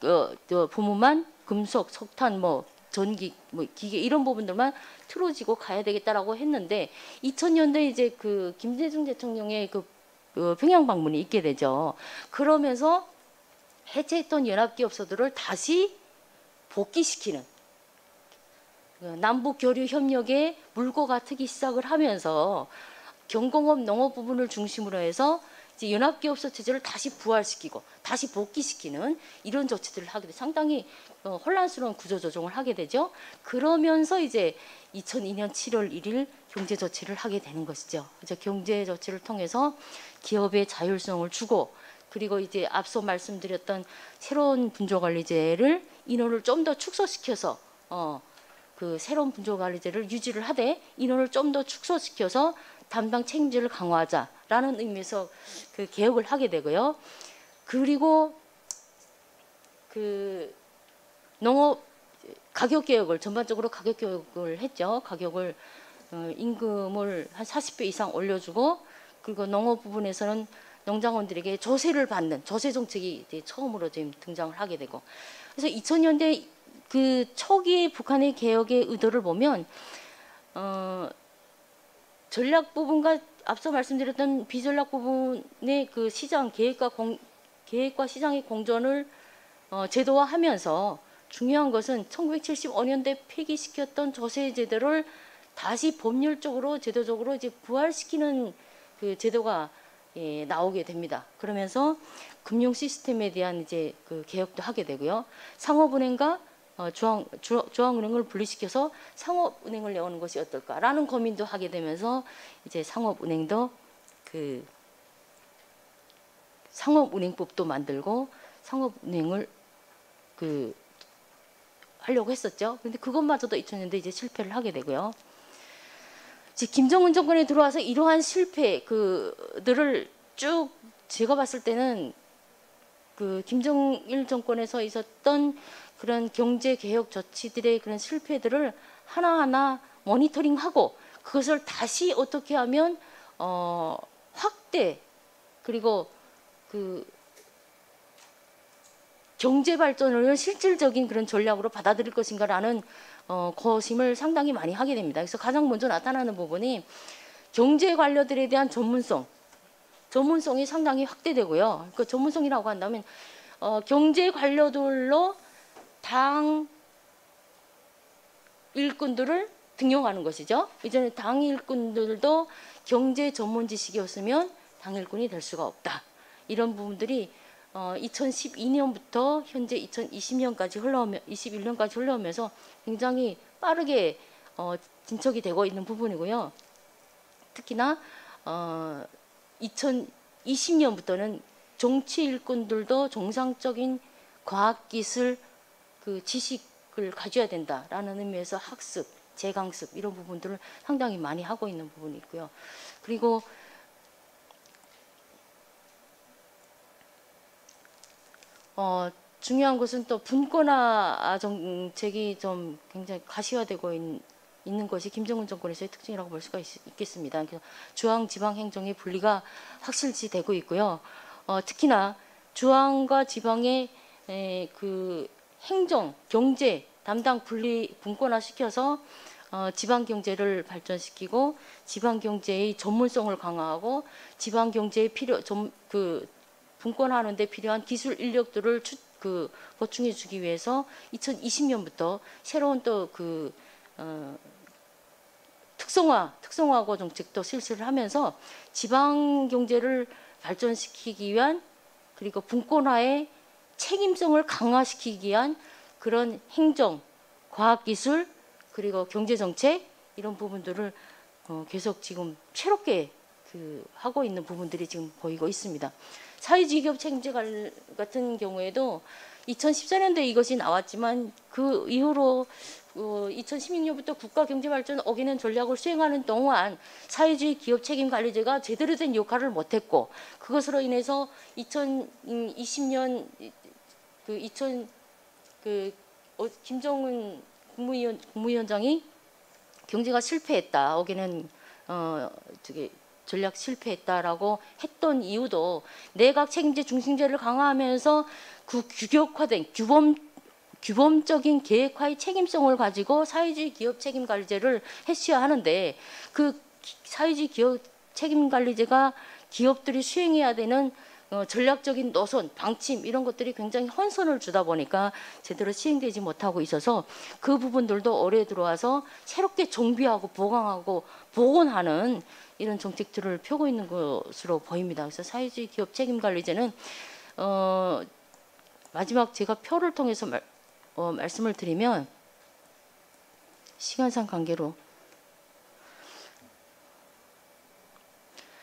Speaker 4: 부문만 금속, 석탄, 전기, 기계 이런 부분들만 틀어지고 가야 되겠다라고 했는데, 2000년대 이제 그 김대중 대통령의 그 평양 방문이 있게 되죠. 그러면서 해체했던 연합기업소들을 다시 복귀시키는, 남북 교류 협력에 물꼬가 트기 시작을 하면서 경공업 농업 부분을 중심으로 해서 이제 연합기업소 체제를 다시 부활시키고 다시 복귀시키는 이런 조치들을 하게 돼, 상당히 혼란스러운 구조조정을 하게 되죠. 그러면서 이제 2002년 7월 1일 경제조치를 하게 되는 것이죠. 이제 경제조치를 통해서 기업의 자율성을 주고, 그리고 이제 앞서 말씀드렸던 새로운 분조관리제를 인원을 좀 더 축소시켜서 그 새로운 분조관리제를 유지를 하되 인원을 좀 더 축소시켜서 담당 책임제를 강화하자라는 의미에서 그 개혁을 하게 되고요. 그리고 그 농업 가격 개혁을 전반적으로 가격 개혁을 했죠. 가격을 임금을 한 40배 이상 올려주고, 그리고 농업 부분에서는 농장원들에게 조세를 받는 조세 정책이 이제 처음으로 지금 등장을 하게 되고, 그래서 2000년대 그 초기의 북한의 개혁의 의도를 보면 전략 부분과 앞서 말씀드렸던 비전략 부분의 그 시장 계획과 시장의 공존을 제도화하면서, 중요한 것은 1975년대 폐기시켰던 조세 제도를 다시 법률적으로 제도적으로 이제 부활시키는 그 제도가 나오게 됩니다. 그러면서 금융 시스템에 대한 이제 그 개혁도 하게 되고요. 상업은행과 중앙은행을 분리시켜서 상업은행을 내오는 것이 어떨까라는 고민도 하게 되면서 이제 상업은행도 그 상업은행법도 만들고 상업은행을 그 하려고 했었죠. 근데 그것마저도 2000년대 이제 실패를 하게 되고요. 이제 김정은 정권에 들어와서 이러한 실패 그들을 쭉 제가 봤을 때는 그 김정일 정권에서 있었던 그런 경제 개혁 조치들의 그런 실패들을 하나하나 모니터링하고, 그것을 다시 어떻게 하면 확대, 그리고 그 경제 발전을 실질적인 그런 전략으로 받아들일 것인가라는 고심을 상당히 많이 하게 됩니다. 그래서 가장 먼저 나타나는 부분이 경제 관료들에 대한 전문성이 상당히 확대되고요. 그 전문성이라고 한다면 경제 관료들로 당 일꾼들을 등용하는 것이죠. 이제는 당 일꾼들도 경제 전문 지식이었으면 당 일꾼이 될 수가 없다. 이런 부분들이 2012년부터 현재 21년까지 흘러오면서 굉장히 빠르게 진척이 되고 있는 부분이고요. 특히나 2020년부터는 정치 일꾼들도 정상적인 과학기술 그 지식을 가져야 된다라는 의미에서 학습, 재강습 이런 부분들을 상당히 많이 하고 있는 부분이 있고요. 그리고 중요한 것은 또 분권화 정책이 좀 굉장히 가시화되고 있는 것이 김정은 정권에서의 특징이라고 볼 수가 있겠습니다. 그래서 중앙 지방 행정의 분리가 확실시 되고 있고요. 특히나 중앙과 지방의 그 행정, 경제 담당 분권화 시켜서 지방 경제를 발전시키고 지방 경제의 전문성을 강화하고 지방 경제에 분권화하는 데 필요한 기술 인력들을 보충해 주기 위해서 2020년부터 새로운 또 특성화고 정책도 실시를 하면서 지방 경제를 발전시키기 위한 그리고 분권화의 책임성을 강화시키기 위한 그런 행정, 과학기술 그리고 경제정책 이런 부분들을 계속 지금 새롭게 하고 있는 부분들이 지금 보이고 있습니다. 사회주의기업 책임제 같은 경우에도 2014년도에 이것이 나왔지만 그 이후로 2016년부터 국가경제발전 어기는 전략을 수행하는 동안 사회주의 기업 책임관리제가 제대로 된 역할을 못했고 그것으로 인해서 2020년 김정은 국무위원장이 경제가 실패했다. 어기는 전략 실패했다라고 했던 이유도 내각 책임제 중심제를 강화하면서 그 규격화된 규범적인 계획화의 책임성을 가지고 사회주의 기업 책임관리제를 해셔야 하는데 그 사회주의 기업 책임관리제가 기업들이 수행해야 되는 전략적인 노선, 방침 이런 것들이 굉장히 혼선을 주다 보니까 제대로 시행되지 못하고 있어서 그 부분들도 올해 들어와서 새롭게 정비하고 보강하고 복원하는 이런 정책들을 펴고 있는 것으로 보입니다. 그래서 사회주의 기업 책임관리제는 마지막 제가 표를 통해서 말씀을 드리면 시간상 관계로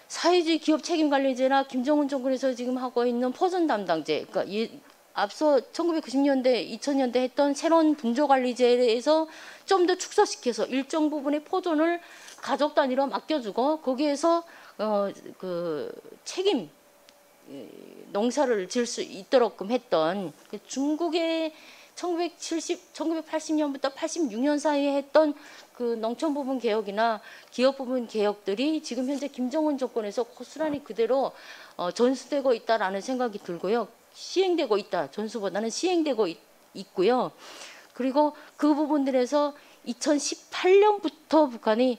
Speaker 4: 사회주의 기업 책임관리제나 김정은 정권에서 지금 하고 있는 포전 담당제, 그러니까 앞서 1990년대, 2000년대 했던 새로운 분조관리제에서 좀 더 축소시켜서 일정 부분의 포전을 가족 단위로 맡겨주고 거기에서 책임 농사를 지을 수 있도록끔 했던 중국의 1980년부터 86년 사이에 했던 그 농촌 부분 개혁이나 기업 부분 개혁들이 지금 현재 김정은 정권에서 고스란히 그대로 전수되고 있다라는 생각이 들고요. 시행되고 있다. 전수보다는 시행되고 있고요. 그리고 그 부분들에서 2018년부터 북한이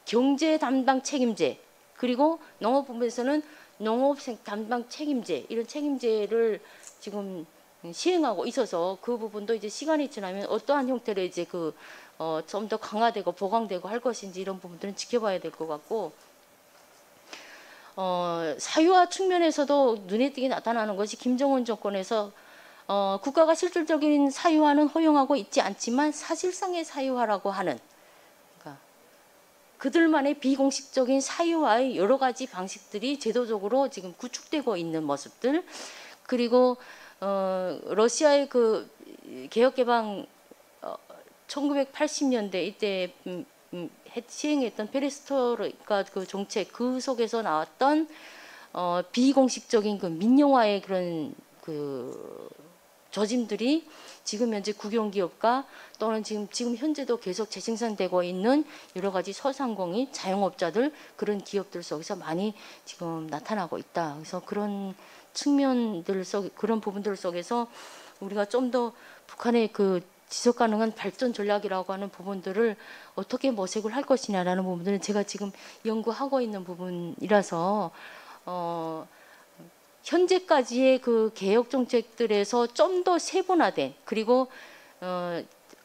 Speaker 4: 경제 담당 책임제 그리고 농업 부분에서는 농업 담당 책임제 이런 책임제를 지금 시행하고 있어서 그 부분도 이제 시간이 지나면 어떠한 형태로 이제 좀 더 강화되고 보강되고 할 것인지 이런 부분들은 지켜봐야 될 것 같고 사유화 측면에서도 눈에 띄게 나타나는 것이 김정은 정권에서 국가가 실질적인 사유화는 허용하고 있지 않지만 사실상의 사유화라고 하는 그러니까 그들만의 비공식적인 사유화의 여러 가지 방식들이 제도적으로 지금 구축되고 있는 모습들 그리고 러시아의 그 개혁개방 1980년대 이때 시행했던 페레스트로이카 그 정책 그 속에서 나왔던 비공식적인 그 민영화의 그런 그 조짐들이 지금 현재 국영기업과 또는 지금 현재도 계속 재생산되고 있는 여러 가지 소상공인 자영업자들 그런 기업들 속에서 많이 지금 나타나고 있다. 그래서 그런 측면들 속 그런 부분들 속에서 우리가 좀 더 북한의 그 지속 가능한 발전 전략이라고 하는 부분들을 어떻게 모색을 할 것이냐라는 부분들은 제가 지금 연구하고 있는 부분이라서 현재까지의 그 개혁 정책들에서 좀 더 세분화된 그리고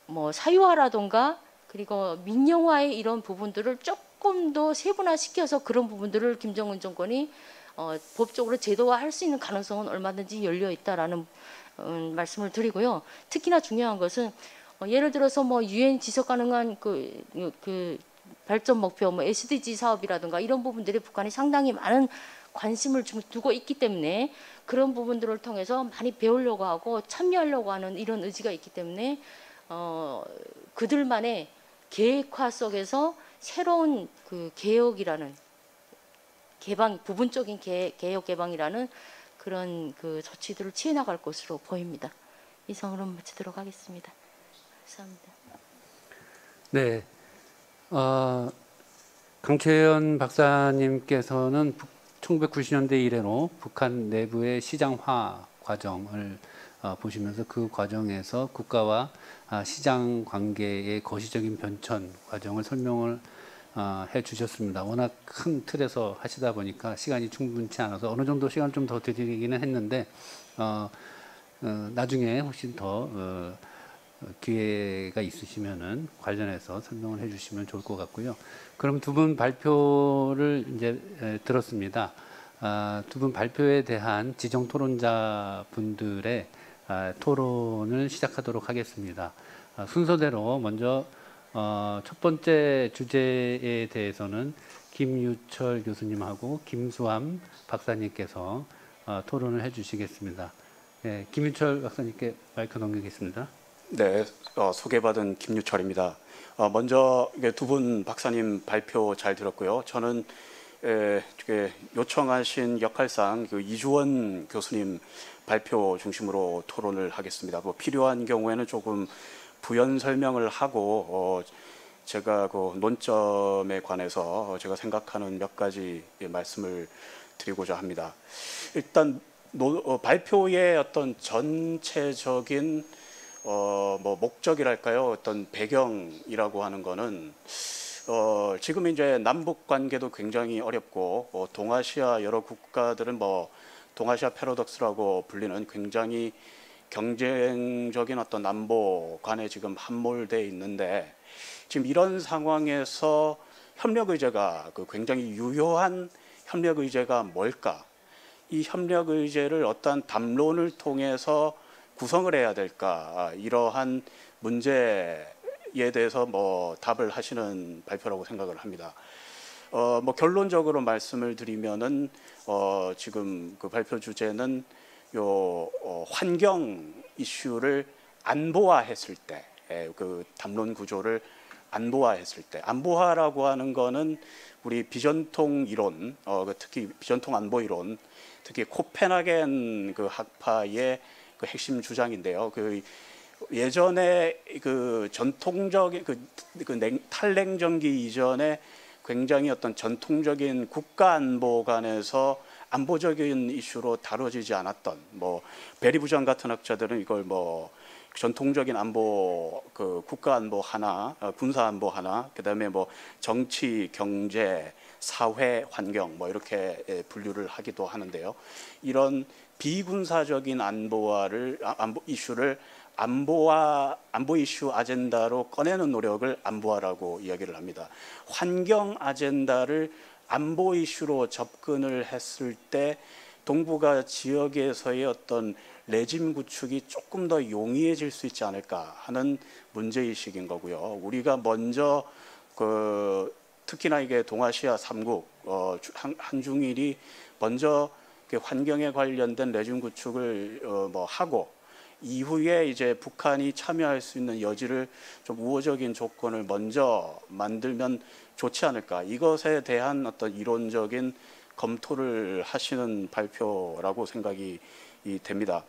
Speaker 4: 뭐 사유화라던가 그리고 민영화의 이런 부분들을 조금 더 세분화시켜서 그런 부분들을 김정은 정권이 법적으로 제도화할 수 있는 가능성은 얼마든지 열려 있다라는 말씀을 드리고요. 특히나 중요한 것은 예를 들어서 뭐 유엔 지속 가능한 그 발전 목표, 뭐 SDG 사업이라든가 이런 부분들이 북한이 상당히 많은 관심을 두고 있기 때문에 그런 부분들을 통해서 많이 배우려고 하고 참여하려고 하는 이런 의지가 있기 때문에 그들만의 계획화 속에서 새로운 그 개혁이라는 부분적인 개혁 개방이라는 그런 그 조치들을 취해 나갈 것으로 보입니다. 이상으로 마치도록 하겠습니다. 감사합니다.
Speaker 2: 네, 강채연 박사님께서는 1990년대 이래로 북한 내부의 시장화 과정을 보시면서 그 과정에서 국가와 시장 관계의 거시적인 변천 과정을 설명을 해 주셨습니다. 워낙 큰 틀에서 하시다 보니까 시간이 충분치 않아서 어느 정도 시간을 좀 더 드리기는 했는데 나중에 훨씬 더 기회가 있으시면은 관련해서 설명을 해주시면 좋을 것 같고요. 그럼 두 분 발표를 이제 들었습니다. 두 분 발표에 대한 지정 토론자 분들의 토론을 시작하도록 하겠습니다. 순서대로 먼저 첫 번째 주제에 대해서는 김유철 교수님하고 김수함 박사님께서 토론을 해주시겠습니다. 네, 김유철 박사님께 마이크 넘기겠습니다.
Speaker 5: 네, 소개받은 김유철입니다. 먼저 두 분 박사님 발표 잘 들었고요. 저는 요청하신 역할상 그 이주원 교수님 발표 중심으로 토론을 하겠습니다. 뭐 필요한 경우에는 조금 부연 설명을 하고 제가 그 논점에 관해서 제가 생각하는 몇 가지 말씀을 드리고자 합니다. 일단 발표의 어떤 전체적인 뭐 목적이랄까요? 어떤 배경이라고 하는 거는 지금 이제 남북 관계도 굉장히 어렵고 동아시아 여러 국가들은 뭐 동아시아 패러독스라고 불리는 굉장히 경쟁적인 어떤 안보 간에 지금 함몰돼 있는데 지금 이런 상황에서 협력 의제가 굉장히 유효한 협력 의제가 뭘까? 이 협력 의제를 어떤 담론을 통해서 구성을 해야 될까? 이러한 문제에 대해서 뭐 답을 하시는 발표라고 생각을 합니다. 뭐 결론적으로 말씀을 드리면은 지금 그 발표 주제는 환경 이슈를 안보화했을 때, 그 담론 구조를 안보화했을 때, 안보화라고 하는 거는 우리 비전통 이론, 특히 비전통 안보 이론, 특히 코펜하겐 그 학파의 그 핵심 주장인데요. 그 예전에 그 전통적인 탈냉전기 이전에 굉장히 어떤 전통적인 국가 안보 간에서 안보적인 이슈로 다뤄지지 않았던 뭐 베리 부장 같은 학자들은 이걸 뭐 전통적인 안보 그 국가 안보 하나, 군사 안보 하나, 그다음에 뭐 정치, 경제, 사회, 환경 뭐 이렇게 분류를 하기도 하는데요. 이런 비군사적인 안보 이슈를 안보 이슈 아젠다로 꺼내는 노력을 안보화라고 이야기를 합니다. 환경 아젠다를 안보 이슈로 접근을 했을 때 동북아 지역에서의 어떤 레짐 구축이 조금 더 용이해질 수 있지 않을까 하는 문제의식인 거고요. 우리가 먼저 특히나 이게 동아시아 3국 한중일이 먼저 환경에 관련된 레짐 구축을 뭐 하고 이후에 이제 북한이 참여할 수 있는 여지를 좀 우호적인 조건을 먼저 만들면 좋지 않을까. 이것에 대한 어떤 이론적인 검토를 하시는 발표라고 생각이 됩니다.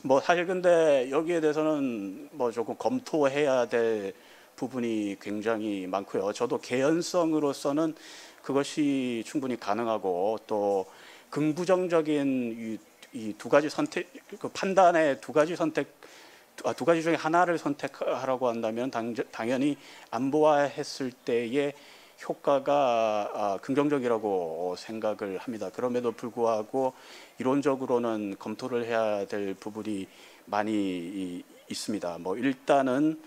Speaker 5: 뭐 사실 근데 여기에 대해서는 뭐 조금 검토해야 될 부분이 굉장히 많고요. 저도 개연성으로서는 그것이 충분히 가능하고 또 긍부정적인 이 두 가지 선택, 그 판단의 두 가지 중에 하나를 선택하라고 한다면 당연히 안보화했을 때의 효과가 긍정적이라고 생각을 합니다. 그럼에도 불구하고 이론적으로는 검토를 해야 될 부분이 많이 있습니다. 뭐 일단은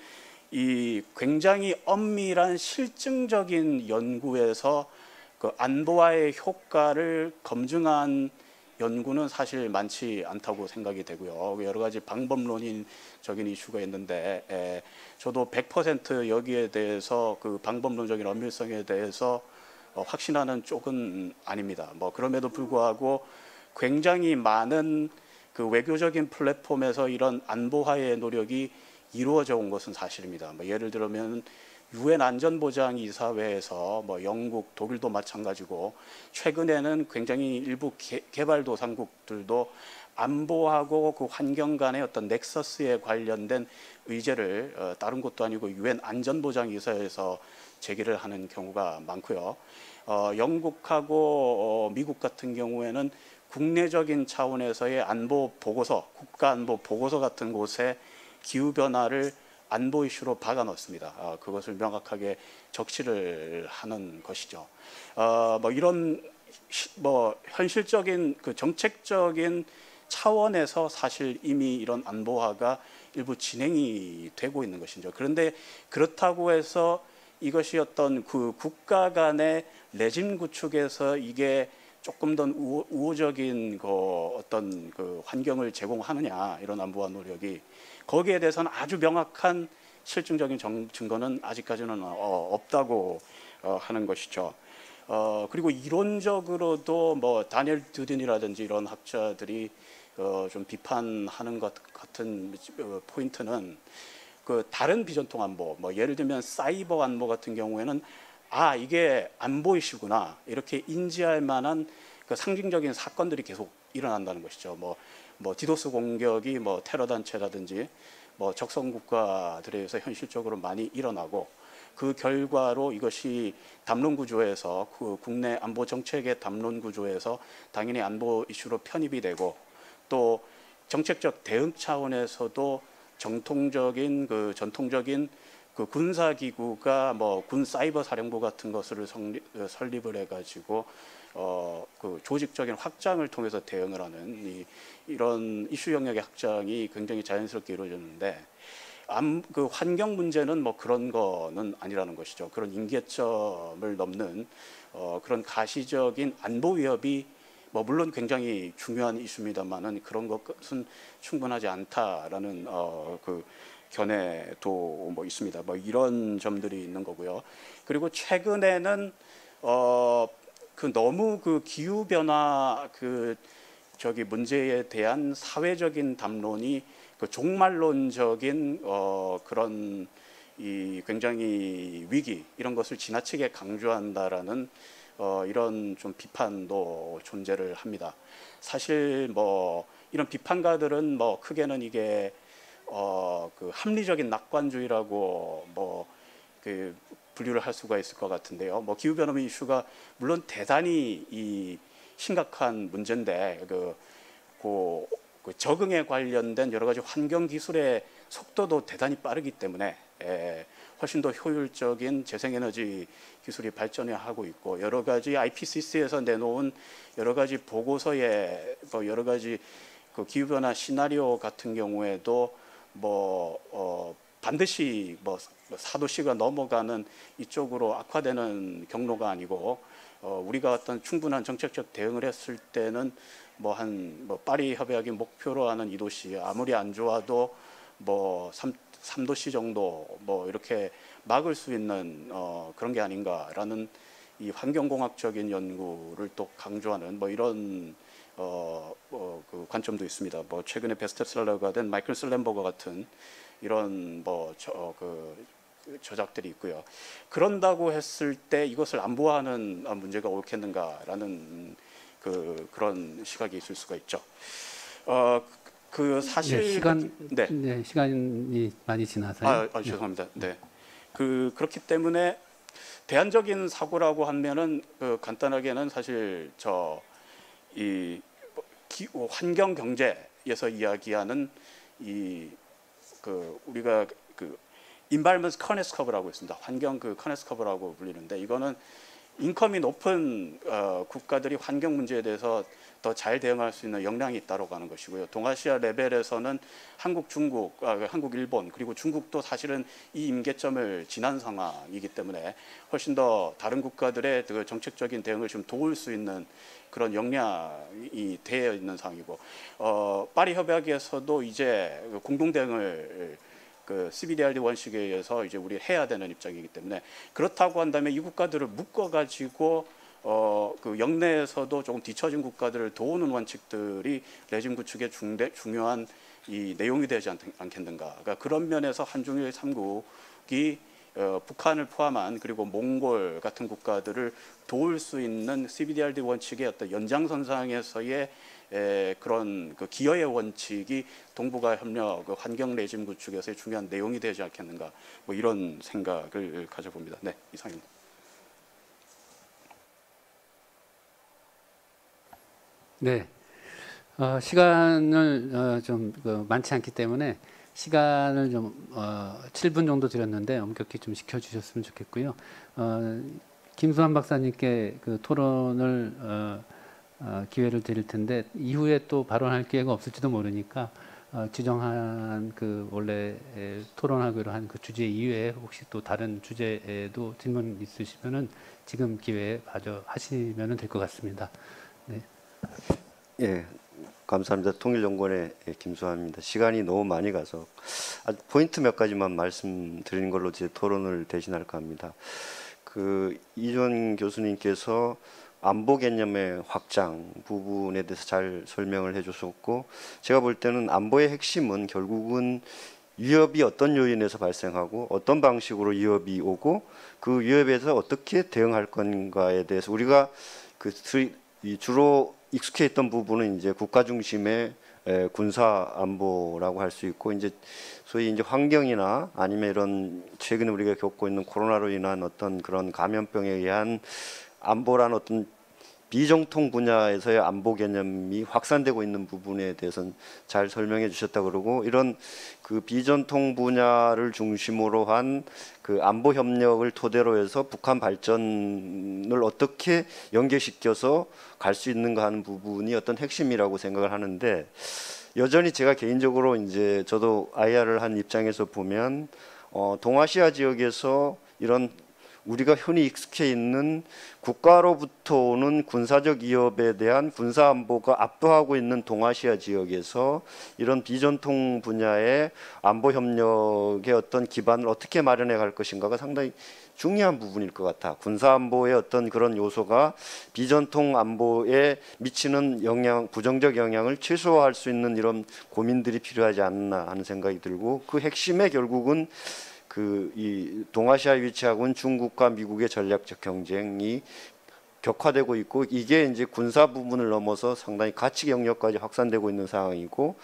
Speaker 5: 이 굉장히 엄밀한 실증적인 연구에서 그 안보화의 효과를 검증한 연구는 사실 많지 않다고 생각이 되고요. 여러 가지 방법론적인 이슈가 있는데 저도 100% 여기에 대해서 그 방법론적인 엄밀성에 대해서 확신하는 쪽은 아닙니다. 뭐 그럼에도 불구하고 굉장히 많은 그 외교적인 플랫폼에서 이런 안보화의 노력이 이루어져 온 것은 사실입니다. 뭐 예를 들면 유엔 안전보장이사회에서 뭐 영국, 독일도 마찬가지고 최근에는 굉장히 일부 개발도상국들도 안보하고 그 환경 간의 어떤 넥서스에 관련된 의제를 다른 곳도 아니고 유엔 안전보장이사회에서 제기를 하는 경우가 많고요. 영국하고 미국 같은 경우에는 국내적인 차원에서의 안보 보고서, 국가안보 보고서 같은 곳에 기후변화를 안보 이슈로 박아 넣습니다. 그것을 명확하게 적시를 하는 것이죠. 뭐 이런 뭐 현실적인 그 정책적인 차원에서 사실 이미 이런 안보화가 일부 진행이 되고 있는 것이죠. 그런데 그렇다고 해서 이것이 어떤 그 국가 간의 레짐 구축에서 이게 조금 더 우호적인 그 어떤 그 환경을 제공하느냐, 이런 안보화 노력이, 거기에 대해서는 아주 명확한 실증적인 증거는 아직까지는 없다고 하는 것이죠. 그리고 이론적으로도 뭐 다니엘 드든이라든지 이런 학자들이 좀 비판하는 것 같은 포인트는 그 다른 비전통 안보, 뭐 예를 들면 사이버 안보 같은 경우에는 이게 안보 이슈구나 이렇게 인지할 만한 그 상징적인 사건들이 계속 일어난다는 것이죠. 뭐 디도스 공격이 뭐 테러 단체라든지 뭐 적성 국가들에 의해서 현실적으로 많이 일어나고, 그 결과로 이것이 담론 구조에서 그 국내 안보 정책의 담론 구조에서 당연히 안보 이슈로 편입이 되고, 또 정책적 대응 차원에서도 전통적인 그 군사 기구가 뭐 군 사이버 사령부 같은 것을 설립을 해가지고 그 조직적인 확장을 통해서 대응을 하는 이런 이슈 영역의 확장이 굉장히 자연스럽게 이루어졌는데, 그 환경 문제는 뭐 그런 거는 아니라는 것이죠. 그런 임계점을 넘는 그런 가시적인 안보 위협이 뭐 물론 굉장히 중요한 이슈입니다만은 그런 것은 충분하지 않다라는 그 견해도 뭐 있습니다. 뭐 이런 점들이 있는 거고요. 그리고 최근에는 그 너무 그 기후 변화 문제에 대한 사회적인 담론이 그 종말론적인 그런 이 굉장히 위기 이런 것을 지나치게 강조한다라는 이런 좀 비판도 존재를 합니다. 사실 뭐 이런 비판가들은 뭐 크게는 이게 그 합리적인 낙관주의라고 뭐 그 분류를 할 수가 있을 것 같은데요. 뭐 기후 변화 이슈가 물론 대단히 심각한 문제인데 그 적응에 관련된 여러 가지 환경 기술의 속도도 대단히 빠르기 때문에 훨씬 더 효율적인 재생에너지 기술이 발전하고 있고, 여러 가지 IPCC에서 내놓은 여러 가지 보고서에 뭐 여러 가지 그 기후변화 시나리오 같은 경우에도 반드시 뭐 4도씨가 넘어가는 이쪽으로 악화되는 경로가 아니고, 우리가 어떤 충분한 정책적 대응을 했을 때는 파리 협약이 목표로 하는 2도씨, 아무리 안 좋아도 3도씨 정도 이렇게 막을 수 있는 그런 게 아닌가라는 이 환경공학적인 연구를 또 강조하는 이런 그 관점도 있습니다. 최근에 베스트셀러가 된 마이클 슬램버거 같은 이런 저작들이 있고요. 그런다고 했을 때 이것을 안보화하는 문제가 옳겠는가라는 그런 시각이 있을 수가 있죠. 사실
Speaker 2: 시간이 많이 지나서요.
Speaker 5: 죄송합니다. 네. 그렇기 때문에 대안적인 사고라고 하면은 간단하게는 사실 환경 경제에서 이야기하는 우리가 environment cornice cover라고 있습니다. 환경 cornice cover라고 불리는데, 이거는 인컴이 높은 국가들이 환경 문제에 대해서 더 잘 대응할 수 있는 역량이 있다고 하는 것이고요. 동아시아 레벨에서는 한국, 일본 그리고 중국도 사실은 이 임계점을 지난 상황이기 때문에 훨씬 더 다른 국가들의 그 정책적인 대응을 좀 도울 수 있는 그런 역량이 되어 있는 상황이고, 파리 협약에서도 이제 공동 대응을 그 CBDRD 원칙에 의해서 이제 우리 해야 되는 입장이기 때문에 그렇다고 한다면 이 국가들을 묶어가지고 그 영내에서도 조금 뒤처진 국가들을 도우는 원칙들이 레짐 구축의 중요한 이 내용이 되지 않겠는가. 그러니까 그런 면에서 한중일 3국이 북한을 포함한 그리고 몽골 같은 국가들을 도울 수 있는 CBDRD 원칙의 어떤 연장선상에서의 그런 그 기여의 원칙이 동북아 협력 그 환경 레짐 구축에서의 중요한 내용이 되지 않겠는가. 뭐 이런 생각을 가져봅니다. 네, 이상입니다.
Speaker 2: 네, 시간을 좀 많지 않기 때문에 시간을 좀 7분 정도 드렸는데 엄격히 좀 지켜주셨으면 좋겠고요. 김수환 박사님께 그 토론을 기회를 드릴 텐데 이후에 또 발언할 기회가 없을지도 모르니까 지정한 그 원래 토론하기로 한 그 주제 이외에 혹시 또 다른 주제에도 질문 있으시면은 지금 기회에 마저 하시면은 될 것 같습니다. 네.
Speaker 6: 예, 감사합니다. 통일연구원의 김수환입니다. 시간이 너무 많이 가서 아주 포인트 몇 가지만 말씀드리는 걸로 제 토론을 대신할까 합니다. 그 이준 교수님께서 안보 개념의 확장 부분에 대해서 잘 설명을 해주셨고, 제가 볼 때는 안보의 핵심은 결국은 위협이 어떤 요인에서 발생하고 어떤 방식으로 위협이 오고 그 위협에서 어떻게 대응할 건가에 대해서 우리가 그 주로 익숙해 있던 부분은 이제 국가 중심의 군사 안보라고 할 수 있고, 이제 소위 이제 환경이나 아니면 이런 최근에 우리가 겪고 있는 코로나로 인한 어떤 그런 감염병에 의한 안보란 어떤 비정통 분야에서의 안보 개념이 확산되고 있는 부분에 대해서는 잘 설명해 주셨다 그러고, 이런 그 비전통 분야를 중심으로 한 그 안보 협력을 토대로 해서 북한 발전을 어떻게 연계시켜서 갈 수 있는가 하는 부분이 어떤 핵심이라고 생각을 하는데, 여전히 제가 개인적으로 이제 저도 IR을 한 입장에서 보면 동아시아 지역에서 이런 우리가 흔히 익숙해 있는 국가로부터 오는 군사적 위협에 대한 군사 안보가 압도하고 있는 동아시아 지역에서 이런 비전통 분야의 안보 협력의 어떤 기반을 어떻게 마련해 갈 것인가가 상당히 중요한 부분일 것 같아. 군사 안보의 어떤 그런 요소가 비전통 안보에 미치는 영향, 부정적 영향을 최소화할 수 있는 이런 고민들이 필요하지 않나 하는 생각이 들고, 그 핵심에 결국은 이 동아시아에 위치하고 있는 중국과 미국의 전략적 경쟁이 격화되고 있고, 이게 이제 군사 부분을 넘어서 상당히 가치 영역까지 확산되고 있는 상황이고,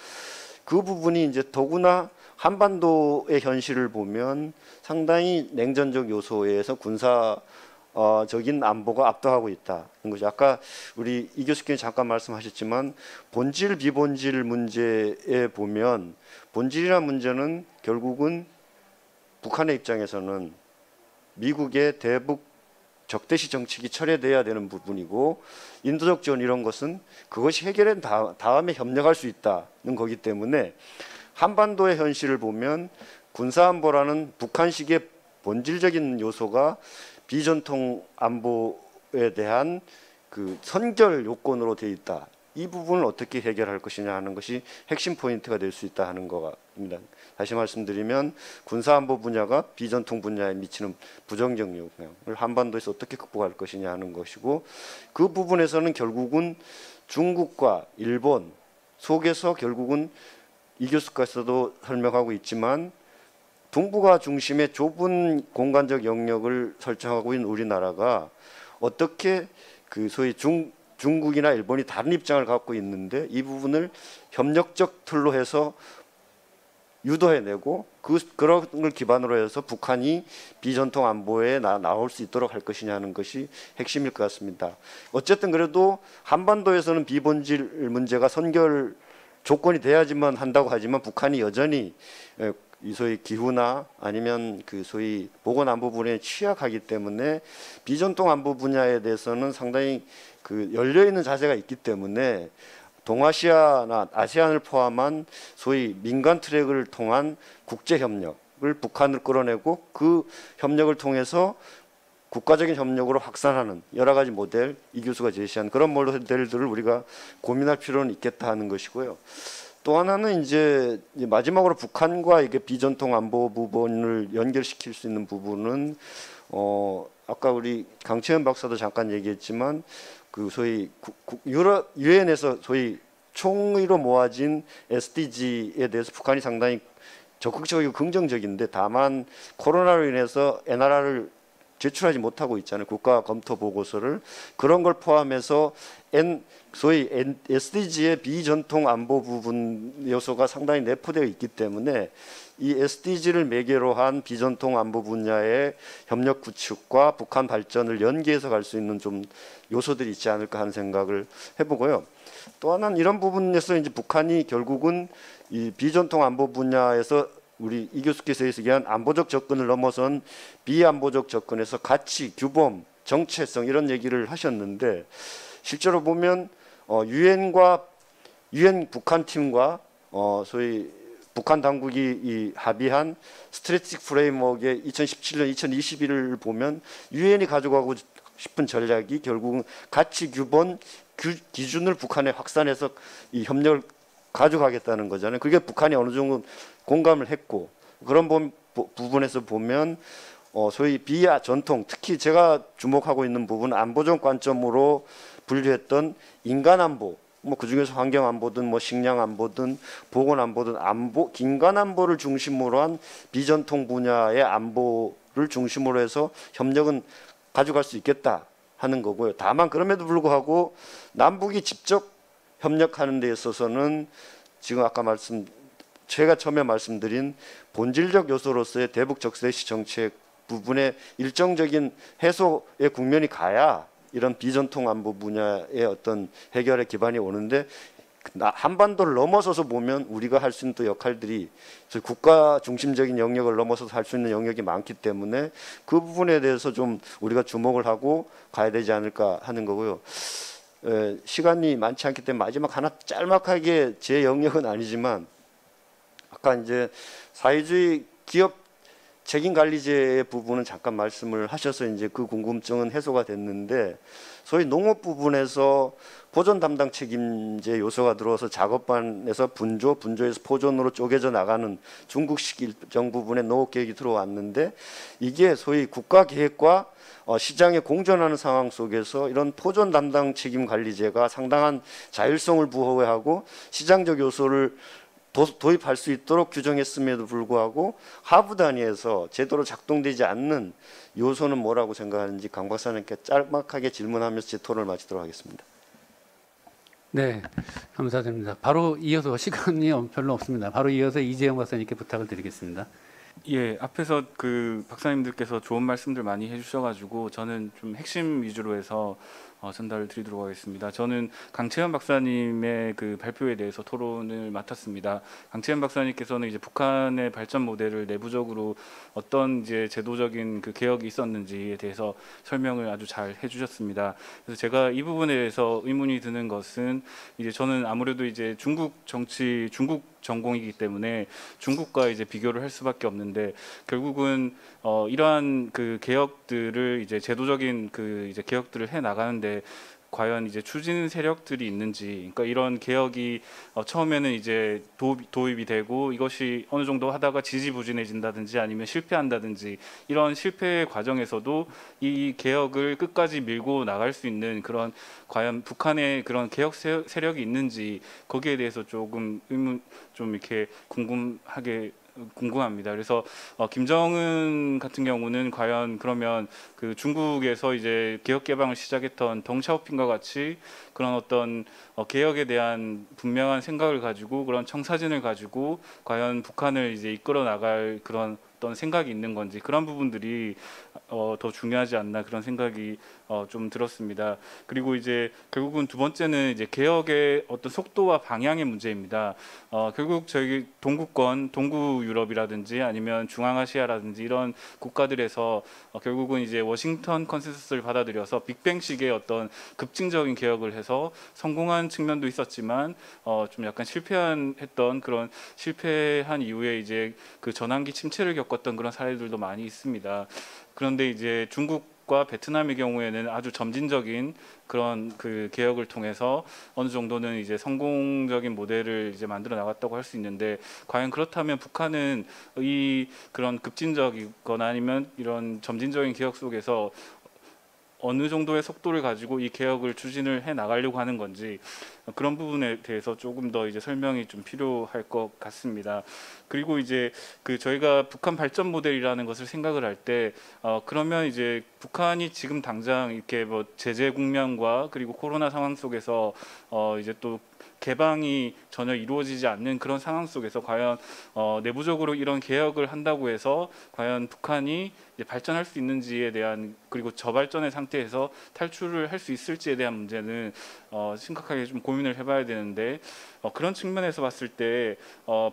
Speaker 6: 그 부분이 이제 더구나 한반도의 현실을 보면 상당히 냉전적 요소에서 군사적인 안보가 압도하고 있다는 것이, 아까 우리 이 교수님이 잠깐 말씀하셨지만 본질 비본질 문제에 보면, 본질이라는 문제는 결국은 북한의 입장에서는 미국의 대북 적대시 정책이 철회돼야 되는 부분이고, 인도적 지원 이런 것은 그것이 해결된 다음에 협력할 수 있다는 거기 때문에, 한반도의 현실을 보면 군사안보라는 북한식의 본질적인 요소가 비전통 안보에 대한 그 선결 요건으로 되어 있다. 이 부분을 어떻게 해결할 것이냐 하는 것이 핵심 포인트가 될 수 있다 하는 겁니다. 다시 말씀드리면 군사안보 분야가 비전통 분야에 미치는 부정적 영향을 한반도에서 어떻게 극복할 것이냐 하는 것이고, 그 부분에서는 결국은 중국과 일본 속에서 결국은 이 교수께서도 설명하고 있지만 동북아 중심의 좁은 공간적 영역을 설정하고 있는 우리나라가 어떻게 그 소위 중국이나 일본이 다른 입장을 갖고 있는데 이 부분을 협력적 틀로 해서 유도해내고 그런 걸 기반으로 해서 북한이 비전통 안보에 나올 수 있도록 할 것이냐는 것이 핵심일 것 같습니다. 어쨌든 그래도 한반도에서는 비본질 문제가 선결 조건이 돼야지만 한다고 하지만, 북한이 여전히 이 소위 기후나 아니면 그 소위 보건 안보 분야에 취약하기 때문에 비전통 안보 분야에 대해서는 상당히 그 열려 있는 자세가 있기 때문에, 동아시아나 아세안을 포함한 소위 민간 트랙을 통한 국제 협력을 북한을 끌어내고 그 협력을 통해서 국가적인 협력으로 확산하는 여러 가지 모델, 이 교수가 제시한 그런 모델들을 우리가 고민할 필요는 있겠다 하는 것이고요. 또 하나는 이제 마지막으로 북한과 이게 비전통 안보 부분을 연결시킬 수 있는 부분은 아까 우리 강채연 박사도 잠깐 얘기했지만 그 소위 유럽 유엔에서 소위 총의로 모아진 SDG에 대해서 북한이 상당히 적극적이고 긍정적인데 다만 코로나로 인해서 NRR을 제출하지 못하고 있잖아요. 국가 검토 보고서를. 그런 걸 포함해서 소위 SDG의 비전통 안보 부분 요소가 상당히 내포되어 있기 때문에 이 SDG를 매개로 한 비전통 안보 분야의 협력 구축과 북한 발전을 연계해서 갈 수 있는 좀 요소들이 있지 않을까 하는 생각을 해보고요. 또 하나는 이런 부분에서 이제 북한이 결국은 이 비전통 안보 분야에서 우리 이 교수께서 얘기한 안보적 접근을 넘어선 비안보적 접근에서 가치, 규범, 정체성 이런 얘기를 하셨는데 실제로 보면 유엔 북한 팀과 소위 북한 당국이 이 합의한 스트래티직 프레임워크의 2017년, 2021을 보면 유엔이 가져가고 싶은 전략이 결국은 가치, 규범, 기준을 북한에 확산해서 이 협력을 가져가겠다는 거잖아요. 그게 북한이 어느 정도 공감을 했고 그런 부분에서 보면 소위 비야 전통 특히 제가 주목하고 있는 부분은 안보적 관점으로 분류했던 인간 안보 뭐 그중에서 환경 안보든 뭐 식량 안보든 보건 안보든 인간 안보를 중심으로 한 비전통 분야의 안보를 중심으로 해서 협력은 가져갈 수 있겠다 하는 거고요. 다만 그럼에도 불구하고 남북이 직접 협력하는 데 있어서는 지금 아까 제가 처음에 말씀드린 본질적 요소로서의 대북 적대시 정책 부분에 일정적인 해소의 국면이 가야 이런 비전통 안보 분야의 어떤 해결의 기반이 오는데 한반도를 넘어서서 보면 우리가 할 수 있는 또 역할들이 국가 중심적인 영역을 넘어서서 할 수 있는 영역이 많기 때문에 그 부분에 대해서 좀 우리가 주목을 하고 가야 되지 않을까 하는 거고요. 시간이 많지 않기 때문에 마지막 하나 짤막하게 제 영역은 아니지만 아까 이제 사회주의 기업 책임관리제의 부분은 잠깐 말씀을 하셔서 이제 그 궁금증은 해소가 됐는데 소위 농업 부분에서 보존 담당 책임제 요소가 들어와서 작업반에서 분조에서 포존으로 쪼개져 나가는 중국식 일정 부분의 농업 계획이 들어왔는데 이게 소위 국가 계획과 시장에 공존하는 상황 속에서 이런 포존 담당 책임 관리제가 상당한 자율성을 부여하고 시장적 요소를 도입할 수 있도록 규정했음에도 불구하고 하부 단위에서 제대로 작동되지 않는 요소는 뭐라고 생각하는지 강 박사님께 짤막하게 질문하면서 제 토론을 마치도록 하겠습니다.
Speaker 2: 네, 감사드립니다. 바로 이어서 시간이 별로 없습니다. 바로 이어서 이재영 박사님께 부탁을 드리겠습니다.
Speaker 7: 예, 앞에서 그 박사님들께서 좋은 말씀들 많이 해주셔가지고 저는 좀 핵심 위주로 해서 전달을 드리도록 하겠습니다. 저는 강채연 박사님의 그 발표에 대해서 토론을 맡았습니다. 강채연 박사님께서는 이제 북한의 발전 모델을 내부적으로 어떤 이제 제도적인 그 개혁이 있었는지에 대해서 설명을 아주 잘 해주셨습니다. 그래서 제가 이 부분에 대해서 의문이 드는 것은 이제 저는 아무래도 이제 중국 전공이기 때문에 중국과 이제 비교를 할 수밖에 없는데 결국은 이러한 그 개혁들을 이제 제도적인 그 이제 개혁들을 해 나가는데 과연 이제 추진 세력들이 있는지, 그러니까 이런 개혁이 처음에는 이제 도입이 되고 이것이 어느 정도 하다가 지지부진해진다든지 아니면 실패한다든지 이런 실패 과정에서도 이 개혁을 끝까지 밀고 나갈 수 있는 그런 과연 북한의 그런 개혁 세력이 있는지 거기에 대해서 조금 의문 좀 이렇게 궁금합니다. 그래서 김정은 같은 경우는 과연 그러면 그 중국에서 이제 개혁 개방을 시작했던 덩샤오핑과 같이 그런 어떤 개혁에 대한 분명한 생각을 가지고 그런 청사진을 가지고 과연 북한을 이제 이끌어 나갈 그런 어떤 생각이 있는 건지 그런 부분들이 더 중요하지 않나 그런 생각이 좀 들었습니다. 그리고 이제 결국은 두 번째는 이제 개혁의 어떤 속도와 방향의 문제입니다. 결국 저희 동구권, 동구 유럽이라든지 아니면 중앙아시아라든지 이런 국가들에서 결국은 이제 워싱턴 컨센서스를 받아들여서 빅뱅식의 어떤 급진적인 개혁을 해서 성공한 측면도 있었지만 좀 약간 실패한 이후에 이제 그 전환기 침체를 겪었던 그런 사례들도 많이 있습니다. 그런데 이제 중국 한국과 베트남의 경우에는 아주 점진적인 그런 그 개혁을 통해서 어느 정도는 이제 성공적인 모델을 이제 만들어 나갔다고 할 수 있는데, 과연 그렇다면 북한은 이 그런 급진적이거나 아니면 이런 점진적인 개혁 속에서 어느 정도의 속도를 가지고 이 개혁을 추진을 해 나가려고 하는 건지, 그런 부분에 대해서 조금 더 이제 설명이 좀 필요할 것 같습니다. 그리고 이제 그 저희가 북한 발전 모델이라는 것을 생각을 할 때 그러면 이제 북한이 지금 당장 이렇게 뭐 제재 국면과 그리고 코로나 상황 속에서 이제 또 개방이 전혀 이루어지지 않는 그런 상황 속에서 과연 내부적으로 이런 개혁을 한다고 해서 과연 북한이 이제 발전할 수 있는지에 대한, 그리고 저발전의 상태에서 탈출을 할 수 있을지에 대한 문제는 심각하게 좀 고민을 해봐야 되는데, 그런 측면에서 봤을 때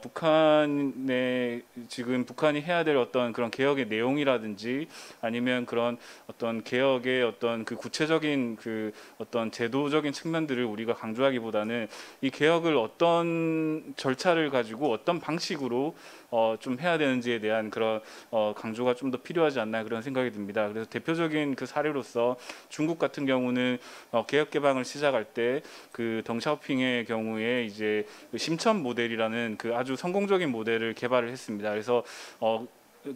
Speaker 7: 북한의 지금 북한이 해야 될 어떤 그런 개혁의 내용이라든지 아니면 그런 어떤 개혁의 어떤 그 구체적인 그 어떤 제도적인 측면들을 우리가 강조하기보다는 이 개혁을 어떤 절차를 가지고 어떤 방식으로 좀 해야 되는지에 대한 그런 강조가 좀 더 필요하지 않나, 그런 생각이 듭니다. 그래서 대표적인 그 사례로서 중국 같은 경우는 개혁 개방을 시작할 때 그 덩샤오핑의 경우에 이제 그 심천 모델이라는 그 아주 성공적인 모델을 개발을 했습니다. 그래서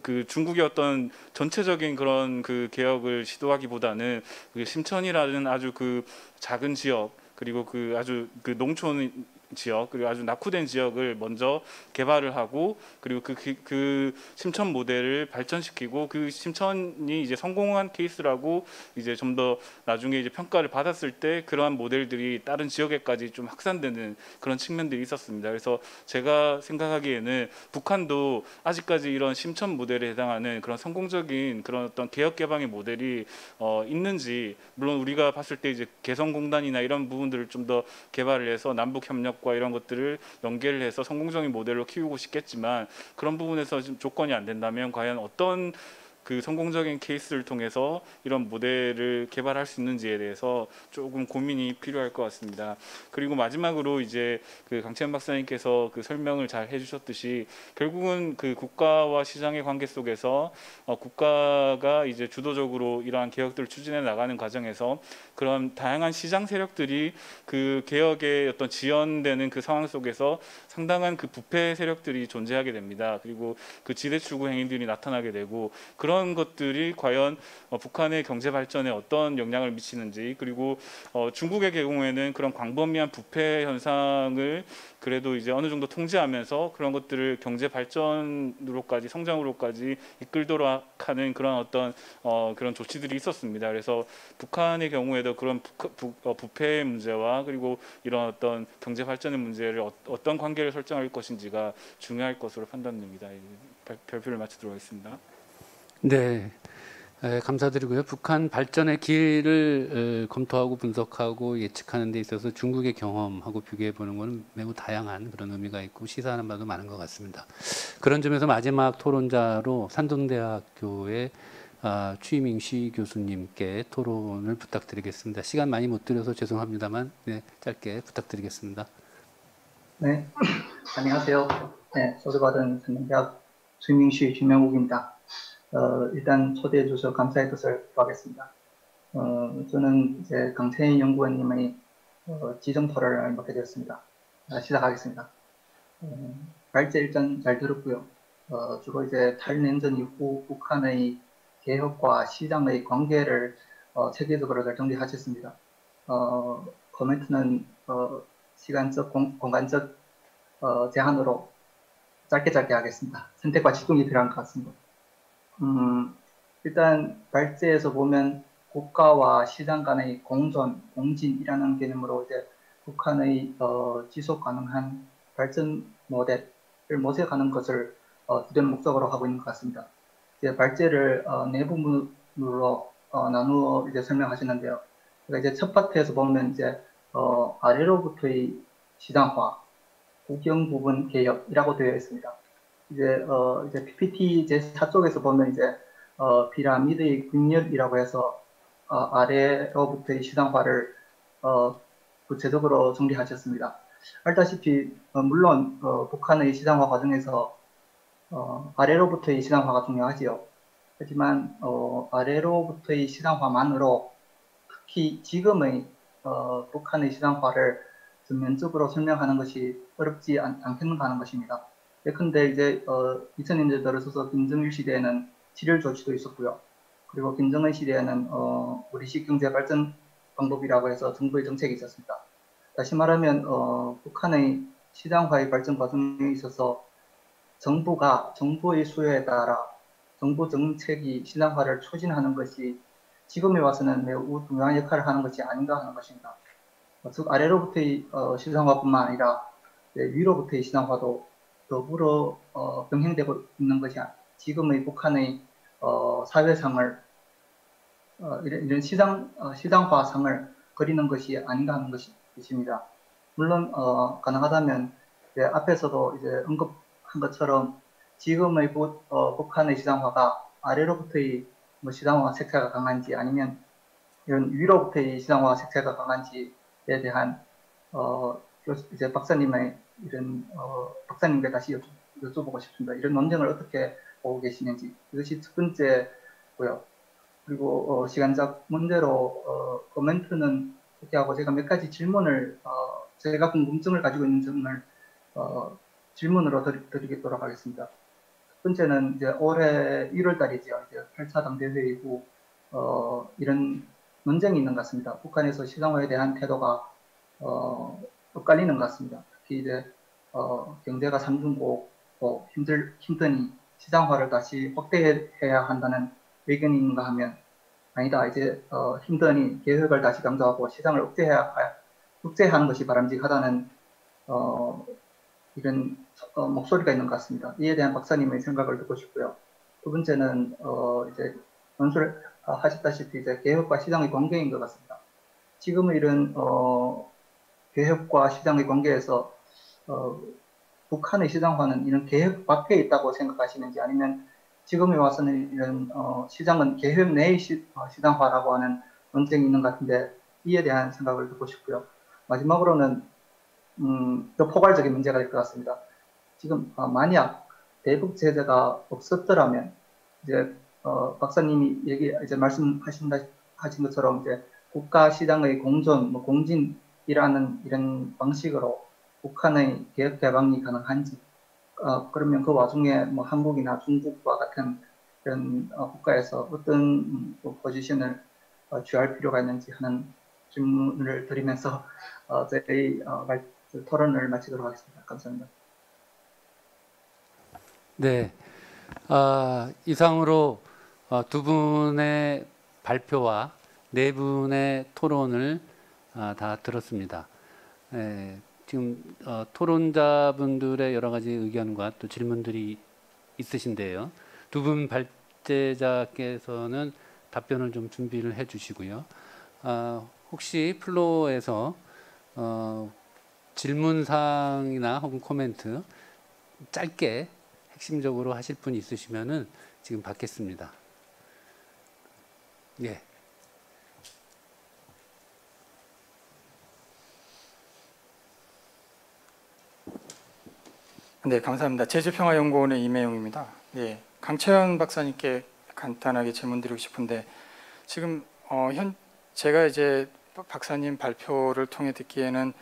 Speaker 7: 그 중국의 어떤 전체적인 그런 그 개혁을 시도하기보다는 그 심천이라는 아주 그 작은 지역, 그리고 그 아주 그 농촌 지역, 그리고 아주 낙후된 지역을 먼저 개발을 하고, 그리고 그 심천 모델을 발전시키고, 그 심천이 이제 성공한 케이스라고 이제 좀 더 나중에 이제 평가를 받았을 때 그러한 모델들이 다른 지역에까지 좀 확산되는 그런 측면들이 있었습니다. 그래서 제가 생각하기에는 북한도 아직까지 이런 심천 모델에 해당하는 그런 성공적인 그런 어떤 개혁 개방의 모델이 있는지, 물론 우리가 봤을 때 이제 개성공단이나 이런 부분들을 좀 더 개발을 해서 남북 협력과 이런 것들을 연계를 해서 성공적인 모델로 키우고 싶겠지만, 그런 부분에서 지금 조건이 안 된다면 과연 어떤 그 성공적인 케이스를 통해서 이런 모델을 개발할 수 있는지에 대해서 조금 고민이 필요할 것 같습니다. 그리고 마지막으로 이제 그 강채연 박사님께서 그 설명을 잘 해주셨듯이, 결국은 그 국가와 시장의 관계 속에서 국가가 이제 주도적으로 이러한 개혁들을 추진해 나가는 과정에서 그런 다양한 시장 세력들이 그 개혁에 어떤 지연되는 그 상황 속에서 상당한 그 부패 세력들이 존재하게 됩니다. 그리고 그 지대 추구 행위들이 나타나게 되고, 그런 것들이 과연 북한의 경제 발전에 어떤 영향을 미치는지, 그리고 중국의 경우에는 그런 광범위한 부패 현상을 그래도 이제 어느 정도 통제하면서 그런 것들을 경제 발전으로까지, 성장으로까지 이끌도록 하는 그런 어떤 그런 조치들이 있었습니다. 그래서 북한의 경우에도 그런 부패의 문제와 그리고 이런 어떤 경제 발전의 문제를 어떤 관계를 설정할 것인지가 중요할 것으로 판단됩니다. 발표를 마치도록 하겠습니다.
Speaker 2: 네, 감사드리고요. 북한 발전의 길을 검토하고 분석하고 예측하는 데 있어서 중국의 경험하고 비교해 보는 것은 매우 다양한 그런 의미가 있고 시사하는 바도 많은 것 같습니다. 그런 점에서 마지막 토론자로 산동대학교의 추이밍시 교수님께 토론을 부탁드리겠습니다. 시간 많이 못 드려서 죄송합니다만 짧게 부탁드리겠습니다.
Speaker 8: 네, 안녕하세요. 네, 소개받은 산동대학 추이밍시 김명욱입니다. 일단 초대해 주셔서 감사의 뜻을 표하겠습니다. 저는 이제 강채인 연구원님의 지정 토론을 맡게 되었습니다. 시작하겠습니다. 발제 일단 잘 들었고요. 주로 이제 탈냉전 이후 북한의 개혁과 시장의 관계를 체계적으로 잘 정리하셨습니다. 코멘트는 시간적, 공간적 제한으로 짧게 하겠습니다. 선택과 집중이 필요한 것 같습니다. 일단 발제에서 보면 국가와 시장 간의 공존, 공진이라는 개념으로 이제 북한의 지속 가능한 발전 모델을 모색하는 것을 주된 목적으로 하고 있는 것 같습니다. 이제 발제를 네 부분으로 나누어 이제 설명하시는데요. 그러니까 이제 첫 파트에서 보면 이제 아래로부터의 시장화, 국영 부분 개혁이라고 되어 있습니다. 이제 PPT 제4쪽에서 보면 이제 피라미드의 극렬이라고 해서 아래로부터의 시장화를 구체적으로 정리하셨습니다. 알다시피 물론 북한의 시장화 과정에서 아래로부터의 시장화가 중요하지요. 하지만 아래로부터의 시장화만으로 특히 지금의 북한의 시장화를 전면적으로 설명하는 것이 어렵지 않겠는가 하는 것입니다. 예컨대 이제 2000년대 들어서서 김정일 시대에는 지열 조치도 있었고요. 그리고 김정은 시대에는 우리식 경제 발전 방법이라고 해서 정부의 정책이 있었습니다. 다시 말하면 북한의 시장화의 발전 과정에 있어서 정부의 수요에 따라 정부 정책이 시장화를 추진하는 것이 지금에 와서는 매우 중요한 역할을 하는 것이 아닌가 하는 것입니다. 즉 아래로부터의 시장화뿐만 아니라 위로부터의 시장화도 더불어 병행되고 있는 것이 지금의 북한의 사회상을 이런 시장화상을 그리는 것이 아닌가 하는 것입니다. 물론 가능하다면 이제 앞에서도 이제 언급한 것처럼 지금의 북한의 시장화가 아래로부터의 뭐 시장화 색채가 강한지 아니면 이런 위로부터의 시장화 색채가 강한지에 대한 이제 박사님의 이런 박사님께 다시 여쭤보고 싶습니다. 이런 논쟁을 어떻게 보고 계시는지 이것이 첫 번째고요. 그리고 시간적 문제로 코멘트는 이렇게 하고 제가 몇 가지 질문을 제가 궁금증을 가지고 있는 점을 질문으로 드리도록 하겠습니다. 첫 번째는 이제 올해 1월 달이죠. 이제 8차 당대회의 후 이런 논쟁이 있는 것 같습니다. 북한에서 시장화에 대한 태도가 엇갈리는 것 같습니다. 특히 이제 경제가 삼중고 힘드니 시장화를 다시 확대해야 한다는 의견이 있는가 하면 아니다. 이제 힘드니 계획을 다시 강조하고 시장을 억제하는 것이 바람직하다는 이런 목소리가 있는 것 같습니다. 이에 대한 박사님의 생각을 듣고 싶고요. 두 번째는 이제 논술을 하셨다시피 이제 개혁과 시장의 관계인 것 같습니다. 지금의 이런 개혁과 시장의 관계에서 북한의 시장화는 이런 개혁 밖에 있다고 생각하시는지 아니면 지금에 와서는 이런 시장은 개혁 내의 시장화라고 하는 논쟁이 있는 것 같은데 이에 대한 생각을 듣고 싶고요. 마지막으로는 더 포괄적인 문제가 될 것 같습니다. 지금 만약 대북 제재가 없었더라면 이제 박사님이 이제 말씀하신 것처럼 이제 국가 시장의 공존, 공진이라는 이런 방식으로 북한의 개혁 개방이 가능한지, 그러면 그 와중에 뭐 한국이나 중국과 같은 이런 국가에서 어떤 포지션을 취할 필요가 있는지 하는 질문을 드리면서 저희 토론을 마치도록 하겠습니다. 감사합니다.
Speaker 2: 네, 이상으로 두 분의 발표와 네 분의 토론을 다 들었습니다. 지금 토론자분들의 여러 가지 의견과 또 질문들이 있으신데요. 두 분 발제자께서는 답변을 좀 준비를 해주시고요. 혹시 플로어에서 질문사항이나 혹은 코멘트 짧게 핵심적으로 하실 분 있으시면은 지금 받겠습니다. 예.
Speaker 9: 네, 감사합니다. 제주평화연구원의 이매용입니다. 예, 강채연 박사님께 간단하게 질문드리고 싶은데 지금 제가 이제 박사님 발표를 통해 듣기에는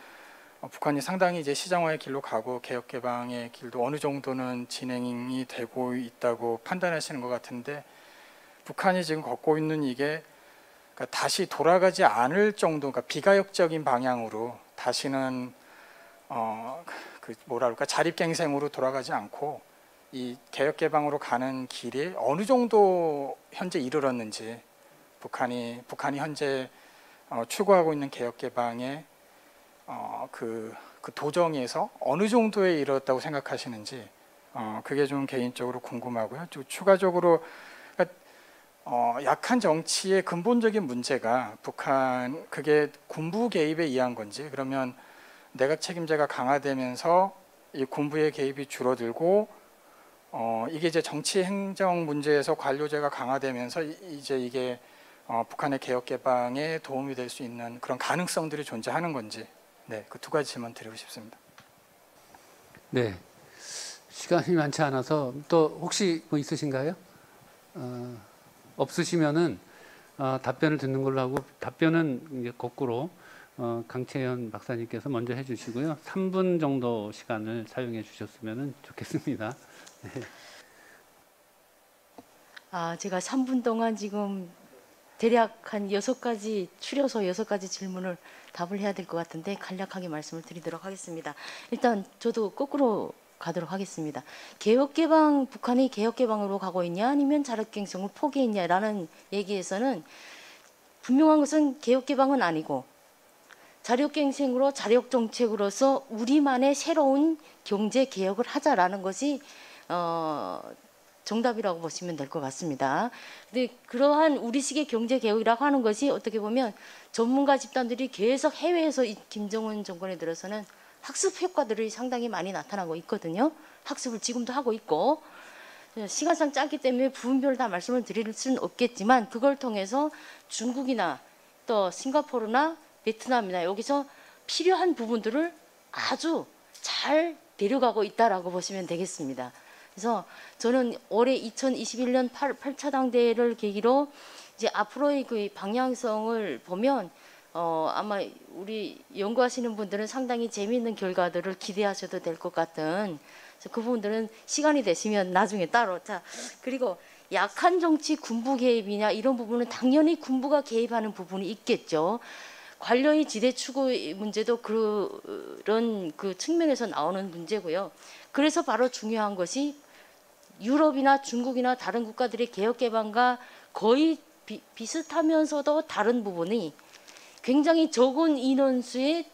Speaker 9: 북한이 상당히 이제 시장화의 길로 가고 개혁 개방의 길도 어느 정도는 진행이 되고 있다고 판단하시는 것 같은데 북한이 지금 걷고 있는 이게 그러니까 다시 돌아가지 않을 정도, 그러니까 비가역적인 방향으로 다시는 자립갱생으로 돌아가지 않고 이 개혁 개방으로 가는 길이 어느 정도 현재 이르렀는지 북한이 현재 추구하고 있는 개혁 개방의 그 도정에서 어느 정도에 이르렀다고 생각하시는지 그게 좀 개인적으로 궁금하고요. 또 추가적으로 약한 정치의 근본적인 문제가 그게 군부 개입에 의한 건지 그러면 내각 책임제가 강화되면서 이 군부의 개입이 줄어들고 이게 이제 정치 행정 문제에서 관료제가 강화되면서 이제 이게 북한의 개혁 개방에 도움이 될 수 있는 그런 가능성들이 존재하는 건지 네, 그 두 가지 질문 드리고 싶습니다.
Speaker 2: 네, 시간이 많지 않아서 또 혹시 뭐 있으신가요? 없으시면은 답변을 듣는 걸로 하고 답변은 이제 거꾸로 강채연 박사님께서 먼저 해주시고요. 3분 정도 시간을 사용해 주셨으면 좋겠습니다. 네.
Speaker 4: 제가 3분 동안 지금 대략 한 6가지 추려서 6가지 질문을 답을 해야 될 것 같은데 간략하게 말씀을 드리도록 하겠습니다. 일단 저도 거꾸로 가도록 하겠습니다. 개혁개방, 북한이 개혁개방으로 가고 있냐 아니면 자력갱생을 포기했냐라는 얘기에서는 분명한 것은 개혁개방은 아니고 자력갱생으로 자력정책으로서 우리만의 새로운 경제개혁을 하자라는 것이 정답이라고 보시면 될 것 같습니다. 근데 그러한 우리식의 경제개혁이라고 하는 것이 어떻게 보면 전문가 집단들이 계속 해외에서 이 김정은 정권에 들어서는 학습 효과들이 상당히 많이 나타나고 있거든요. 학습을 지금도 하고 있고 시간상 짧기 때문에 부분별로 다 말씀을 드릴 수는 없겠지만 그걸 통해서 중국이나 또 싱가포르나 베트남이나 여기서 필요한 부분들을 아주 잘 데려가고 있다라고 보시면 되겠습니다. 그래서 저는 올해 2021년 8차 당대회를 계기로 이제 앞으로의 그 방향성을 보면 아마 우리 연구하시는 분들은 상당히 재미있는 결과들을 기대하셔도 될 것 같은 그 부분들은 시간이 되시면 나중에 따로 그리고 약한 정치 군부 개입이냐 이런 부분은 당연히 군부가 개입하는 부분이 있겠죠. 관료의 지대 추구 문제도 그런 그 측면에서 나오는 문제고요. 그래서 바로 중요한 것이 유럽이나 중국이나 다른 국가들의 개혁 개방과 거의 비슷하면서도 다른 부분이 굉장히 적은 인원수의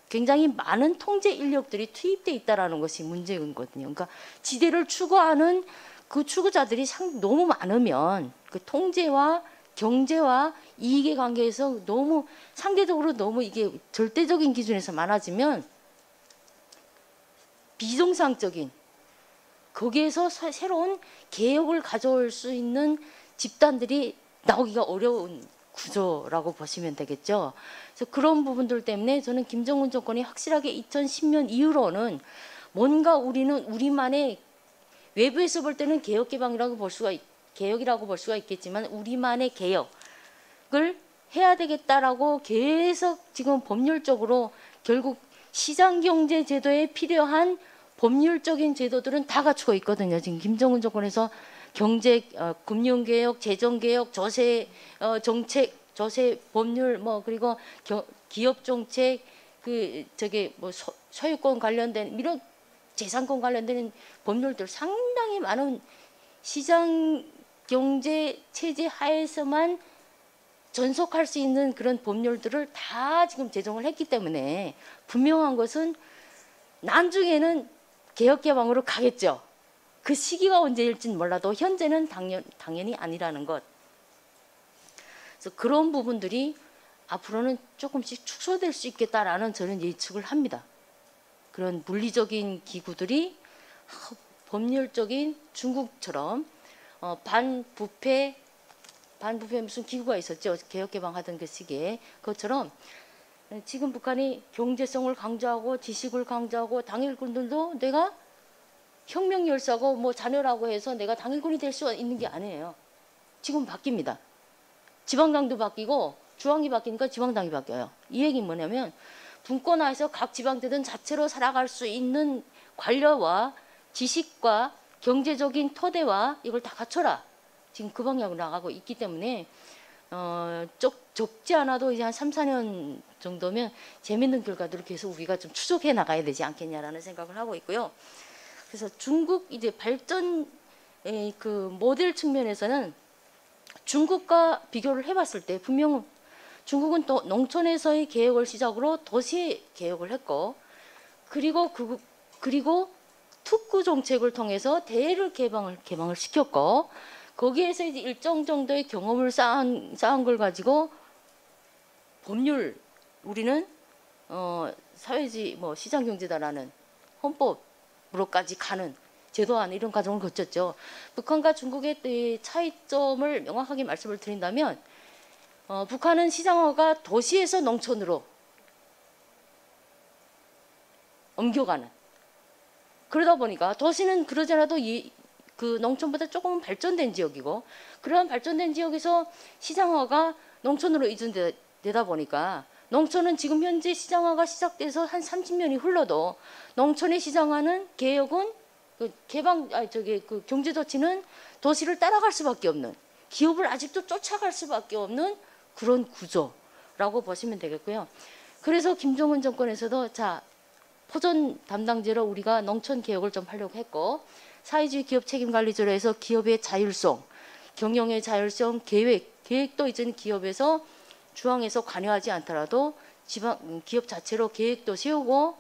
Speaker 4: 굉장히 많은 통제 인력들이 투입돼 있다라는 것이 문제거든요. 그러니까 지대를 추구하는 그 추구자들이 너무 많으면 그 통제와 경제와 이익의 관계에서 너무 상대적으로 너무 이게 절대적인 기준에서 많아지면 비정상적인 거기에서 새로운 개혁을 가져올 수 있는 집단들이 나오기가 어려운 구조라고 보시면 되겠죠. 그래서 그런 부분들 때문에 저는 김정은 정권이 확실하게 2010년 이후로는 뭔가 우리는 우리만의 외부에서 볼 때는 개혁이라고 볼 수가 있겠지만 우리만의 개혁을 해야 되겠다라고 계속 지금 법률적으로 결국 시장경제 제도에 필요한 법률적인 제도들은 다 갖추고 있거든요. 지금 김정은 정권에서 경제, 금융개혁, 재정개혁, 조세 정책, 조세 법률, 그리고 기업 정책, 소유권 관련된 이런 재산권 관련된 법률들 상당히 많은 시장 경제 체제 하에서만 전속할 수 있는 그런 법률들을 다 지금 제정을 했기 때문에 분명한 것은 나중에는 개혁 개방으로 가겠죠. 그 시기가 언제일지는 몰라도 현재는 당연히 아니라는 것. 그래서 그런 부분들이 앞으로는 조금씩 축소될 수 있겠다라는 저는 예측을 합니다. 그런 물리적인 기구들이 법률적인 중국처럼 반부패 무슨 기구가 있었죠. 개혁 개방하던 그 시기에 그것처럼 지금 북한이 경제성을 강조하고 지식을 강조하고 당일군들도 내가 혁명 열사고 자녀라고 해서 내가 당일군이 될 수 있는 게 아니에요. 지금 바뀝니다. 지방당도 바뀌고 중앙이 바뀌니까 지방당이 바뀌어요. 이 얘기는 뭐냐면 분권화해서 각 지방들은 자체로 살아갈 수 있는 관료와 지식과 경제적인 토대와 이걸 다 갖춰라. 지금 그 방향으로 나가고 있기 때문에 적지 않아도 이제 한 3, 4년 정도면 재밌는 결과들을 계속 우리가 좀 추적해 나가야 되지 않겠냐라는 생각을 하고 있고요. 그래서 중국 이제 발전 그 모델 측면에서는 중국과 비교를 해봤을 때 분명 중국은 또 농촌에서의 개혁을 시작으로 도시 개혁을 했고 그리고 특구 정책을 통해서 대를 개방을 시켰고 거기에서 이제 일정 정도의 경험을 쌓은 걸 가지고 법률 우리는 사회주의 시장 경제다라는 헌법으로까지 가는 제도안 이런 과정을 거쳤죠. 북한과 중국의 차이점을 명확하게 말씀을 드린다면 북한은 시장화가 도시에서 농촌으로 옮겨가는 그러다 보니까 도시는 그러지 않아도 그 농촌보다 조금 발전된 지역이고 그러한 발전된 지역에서 시장화가 농촌으로 이전되다 보니까 농촌은 지금 현재 시장화가 시작돼서 한 30년이 흘러도 농촌의 시장화는 개혁은 그 그 경제도치는 도시를 따라갈 수밖에 없는 기업을 아직도 쫓아갈 수밖에 없는 그런 구조라고 보시면 되겠고요. 그래서 김정은 정권에서도 자 포전 담당제로 우리가 농촌 개혁을 좀 하려고 했고 사회주의 기업 책임관리제로 해서 기업의 자율성, 경영의 자율성, 계획도 이제는 기업에서 중앙에서 관여하지 않더라도 지방 기업 자체로 계획도 세우고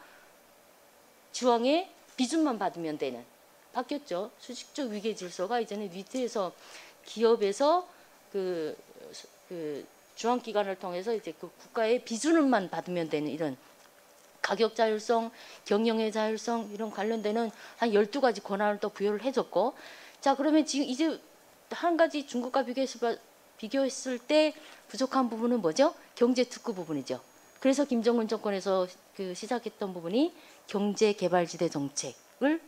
Speaker 4: 중앙의 비준만 받으면 되는 바뀌었죠. 수직적 위계 질서가 이제는 밑에서 기업에서 그 중앙기관을 통해서 이제 그 국가의 비준만 받으면 되는 이런 가격 자율성, 경영의 자율성 이런 관련되는 한 12가지 권한을 또 부여를 해줬고 자 그러면 지금 이제 한 가지 중국과 비교했을 때 부족한 부분은 뭐죠? 경제 특구 부분이죠. 그래서 김정은 정권에서 그 시작했던 부분이 경제개발지대 정책을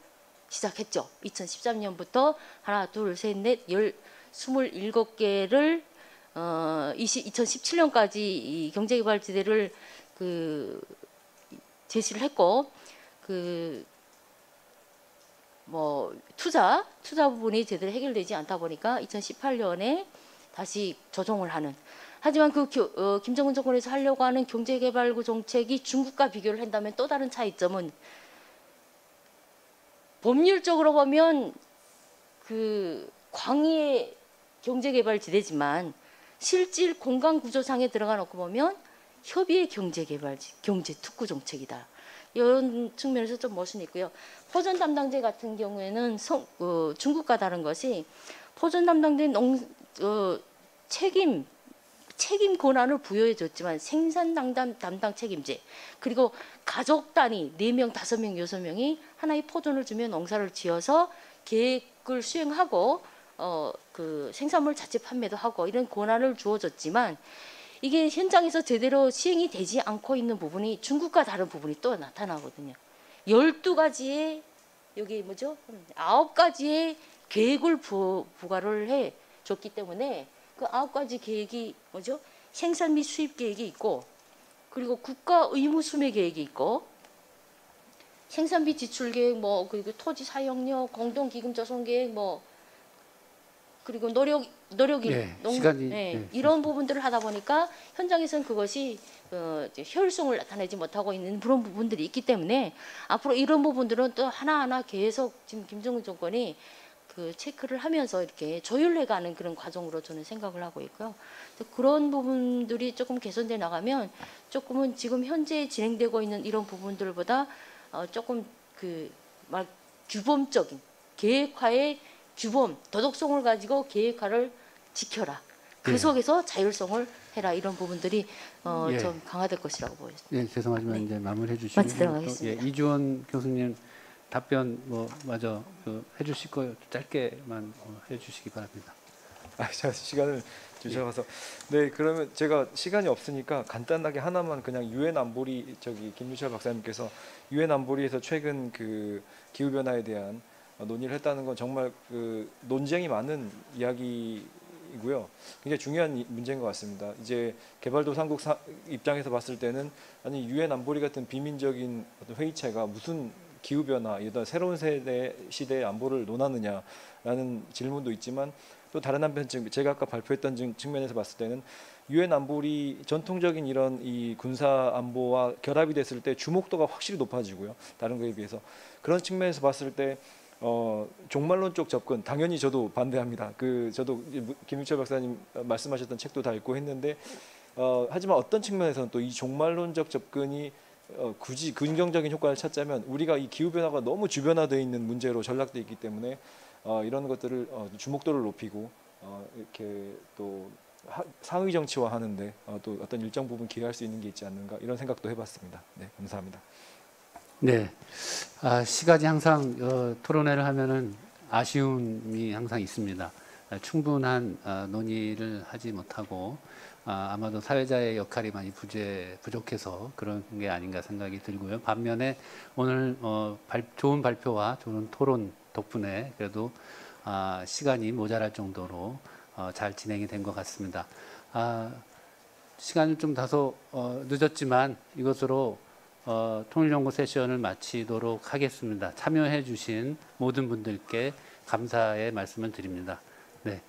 Speaker 4: 시작했죠. 2013년부터 하나, 둘, 셋, 넷, 27개를 2017년까지 이 경제개발지대를 그 제시를 했고 그 뭐 투자 부분이 제대로 해결되지 않다 보니까 2018년에 다시 조정을 하는. 하지만 그 김정은 정권에서 하려고 하는 경제개발구 정책이 중국과 비교를 한다면 또 다른 차이점은 법률적으로 보면 그 광의의 경제개발지대지만 실질 공간구조상에 들어가 놓고 보면 협의의 경제개발지, 경제특구 정책이다. 이런 측면에서 좀 멋은 있고요. 포전 담당제 같은 경우에는 중국과 다른 것이 포전 담당제 책임 권한을 부여해 줬지만 생산 담당 책임제 그리고 가족 단위 4명, 5명, 6명이 하나의 포전을 주면 농사를 지어서 계획을 수행하고 그 생산물 자체 판매도 하고 이런 권한을 주어졌지만 이게 현장에서 제대로 시행이 되지 않고 있는 부분이 중국과 다른 부분이 또 나타나거든요. 12가지의 여기 뭐죠? 9가지의 계획을 부과를 해 줬기 때문에 그 9가지 계획이 뭐죠? 생산 및 수입 계획이 있고 그리고 국가 의무 수매 계획이 있고 생산비 지출 계획 뭐 그리고 토지 사용료 공동 기금 조성 계획 뭐 그리고 노력이 이런 부분들을 하다 보니까 현장에서는 그것이 효율성을 나타내지 못하고 있는 그런 부분들이 있기 때문에 앞으로 이런 부분들은 또 하나하나 계속 지금 김정은 정권이 그 체크를 하면서 이렇게 조율해가는 그런 과정으로 저는 생각을 하고 있고요. 그런 부분들이 조금 개선돼 나가면 조금은 지금 현재 진행되고 있는 이런 부분들보다 조금 규범적인 계획화의 규범, 도덕성을 가지고 계획화를 지켜라. 그 속에서 자율성을 해라. 이런 부분들이 좀 강화될 것이라고 보여집니다.
Speaker 2: 네, 죄송하지만 이제 마무리해 주시고
Speaker 4: 들어가겠습니다.
Speaker 2: 이주원 교수님 답변 마저 해주실 거 짧게만 해주시기 바랍니다.
Speaker 3: 제가 시간을 주셔서 네 그러면 제가 시간이 없으니까 간단하게 하나만 그냥 유엔 안보리 김유철 박사님께서 유엔 안보리에서 최근 그 기후 변화에 대한 논의를 했다는 건 정말 그 논쟁이 많은 이야기이고요. 굉장히 중요한 문제인 것 같습니다. 이제 개발도상국 입장에서 봤을 때는 아니 유엔 안보리 같은 비민적인 어떤 회의체가 무슨 기후 변화, 이런 새로운 시대의 안보를 논하느냐라는 질문도 있지만 또 다른 한편 제가 아까 발표했던 측면에서 봤을 때는 유엔 안보리 전통적인 이런 이 군사 안보와 결합이 됐을 때 주목도가 확실히 높아지고요. 다른 거에 비해서 그런 측면에서 봤을 때 종말론 쪽 접근 당연히 저도 반대합니다. 저도 김유철 박사님 말씀하셨던 책도 다 읽고 했는데 하지만 어떤 측면에서는 또 이 종말론적 접근이 굳이 긍정적인 효과를 찾자면 우리가 이 기후 변화가 너무 주변화되어 있는 문제로 전락돼 있기 때문에 이런 것들을 주목도를 높이고 이렇게 또 상위 정치화하는데 또 어떤 일정 부분 기여할 수 있는 게 있지 않는가 이런 생각도 해봤습니다. 네, 감사합니다.
Speaker 2: 네, 시간이 항상 토론회를 하면은 아쉬움이 항상 있습니다. 충분한 논의를 하지 못하고 아마도 사회자의 역할이 많이 부족해서 그런 게 아닌가 생각이 들고요. 반면에 오늘 좋은 발표와 좋은 토론 덕분에 그래도 시간이 모자랄 정도로 잘 진행이 된 것 같습니다. 시간은 좀 다소 늦었지만 이것으로 통일연구 세션을 마치도록 하겠습니다. 참여해 주신 모든 분들께 감사의 말씀을 드립니다. 네,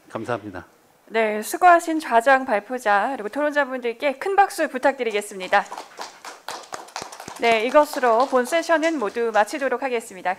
Speaker 2: 감사합니다.
Speaker 1: 네, 수고하신 좌장 발표자 그리고 토론자분들께 큰 박수 부탁드리겠습니다. 네, 이것으로 본 세션은 모두 마치도록 하겠습니다.